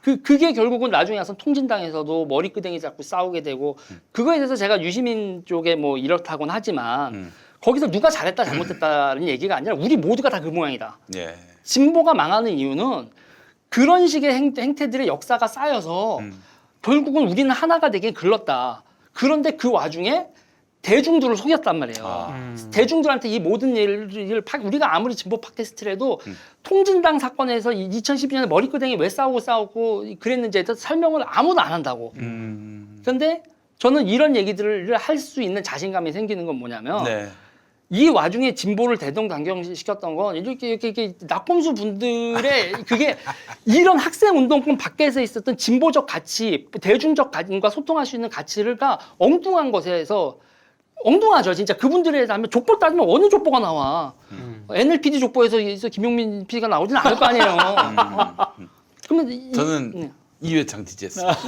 그게 결국은 나중에 와서 통진당에서도 머리끄댕이 잡고 싸우게 되고 그거에 대해서 제가 유시민 쪽에 뭐 이렇다고는 하지만 거기서 누가 잘했다 잘못했다는 얘기가 아니라 우리 모두가 다 그 모양이다. 예. 진보가 망하는 이유는 그런 식의 행태들의 역사가 쌓여서 결국은 우리는 하나가 되긴 글렀다. 그런데 그 와중에 대중들을 속였단 말이에요. 대중들한테 이 모든 일을 우리가 아무리 진보 팟캐스트라도 통진당 사건에서 2012년에 머리끄댕이 왜 싸우고 그랬는지에 대해서 설명을 아무도 안 한다고. 그런데 저는 이런 얘기들을 할 수 있는 자신감이 생기는 건 뭐냐면 네. 이 와중에 진보를 대동단결시켰던 건 이렇게 낙검수 분들의 그게 이런 학생 운동권 밖에서 있었던 진보적 가치, 대중적 가치과 소통할 수 있는 가치가 엉뚱한 것에서 엉뚱하죠. 진짜 그분들에 대해서 하면 족보 따지면 어느 족보가 나와. NLPD 족보에서 김용민 PD가 나오진 않을 거 아니에요. 그러면 저는 이회창 지지했습니다.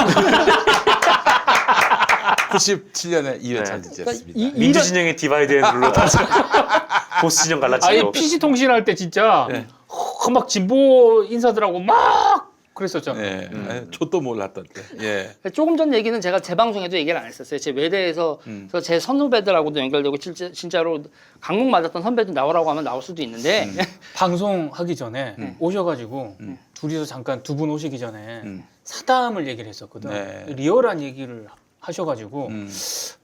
97년에 이회창 네. 지지했습니다. 그러니까 민주 진영의 디바이드 앤 룰로 다 보수 진영 아예 갈라치고. PC 통신할 때 진짜 네. 막 진보 인사들하고 막 그랬었죠. 예, 저도 몰랐던 때. 예. 조금 전 얘기는 제가 제 방송에도 얘기를 안 했었어요. 제 외대에서 그래서 제 선후배들하고도 연결되고 진짜로 강목 맞았던 선배들 나오라고 하면 나올 수도 있는데 방송하기 전에 오셔가지고 둘이서 잠깐 두 분 오시기 전에 사담을 얘기를 했었거든. 네. 리얼한 얘기를 하셔가지고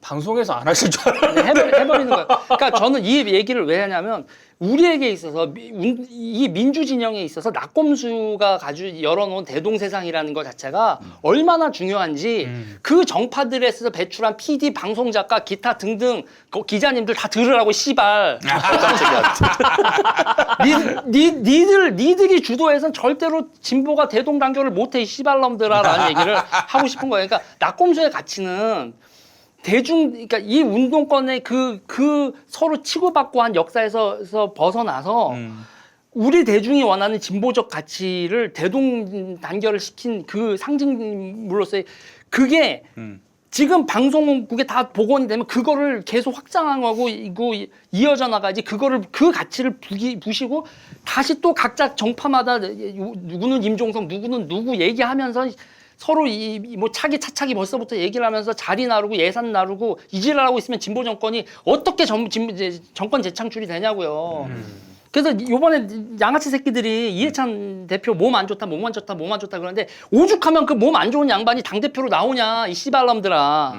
방송에서 안 하실 줄 알았는데 해버리는 거예요. 그러니까 저는 이 얘기를 왜 하냐면 우리에게 있어서 이 민주 진영에 있어서 낙검수가 열어놓은 대동세상이라는 것 자체가 얼마나 중요한지 그 정파들에서 배출한 PD, 방송 작가, 기타 등등 기자님들 다 들으라고 씨발. 니들이 주도해서는 절대로 진보가 대동단결을 못해 이 씨발놈들아라는 얘기를 하고 싶은 거예요. 그러니까 낙검수의 가치는 그러니까 이 운동권의 그 서로 치고받고 한 역사에서 벗어나서 우리 대중이 원하는 진보적 가치를 대동단결을 시킨 그 상징물로서의 그게 지금 방송국에 다 복원이 되면 그거를 계속 확장하고 이어져 나가지 그 가치를 부시고 다시 또 각자 정파마다 누구는 임종석 누구는 누구 얘기하면서 서로 뭐 차기 벌써부터 얘기를 하면서 자리 나르고 예산 나르고 이질하고 있으면 진보 정권이 어떻게 정권 재창출이 되냐고요. 그래서 요번에 양아치 새끼들이 이해찬 대표 몸 안 좋다 그러는데 오죽하면 그 몸 안 좋은 양반이 당대표로 나오냐 이 씨발놈들아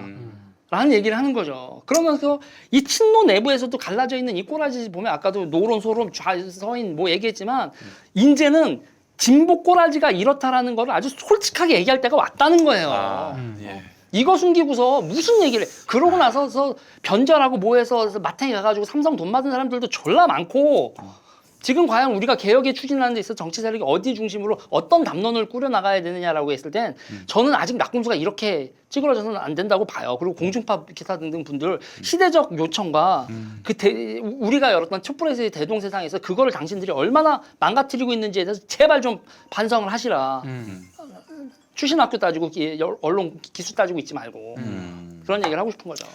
라는 얘기를 하는 거죠. 그러면서 이 친노 내부에서도 갈라져 있는 이 꼬라지 보면 아까도 노론 소론 서인 뭐 얘기했지만 이제는 진보 꼬라지가 이렇다라는 걸 아주 솔직하게 얘기할 때가 왔다는 거예요. 예. 이거 숨기고서 무슨 얘기를 해. 그러고 나서 변절하고 뭐해서 마탱이 가가지고 삼성 돈 받은 사람들도 졸라 많고 지금 과연 우리가 개혁에 추진하는 데 있어서 정치 세력이 어디 중심으로 어떤 담론을 꾸려나가야 되느냐라고 했을 땐 저는 아직 낙검수가 이렇게 찌그러져서는 안 된다고 봐요. 그리고 공중파 기사 등등 분들 시대적 요청과 우리가 열었던 촛불에서의 대동세상에서 그거를 당신들이 얼마나 망가뜨리고 있는지에 대해서 제발 좀 반성을 하시라. 출신학교 따지고 언론 기수 따지고 있지 말고 그런 얘기를 하고 싶은 거죠.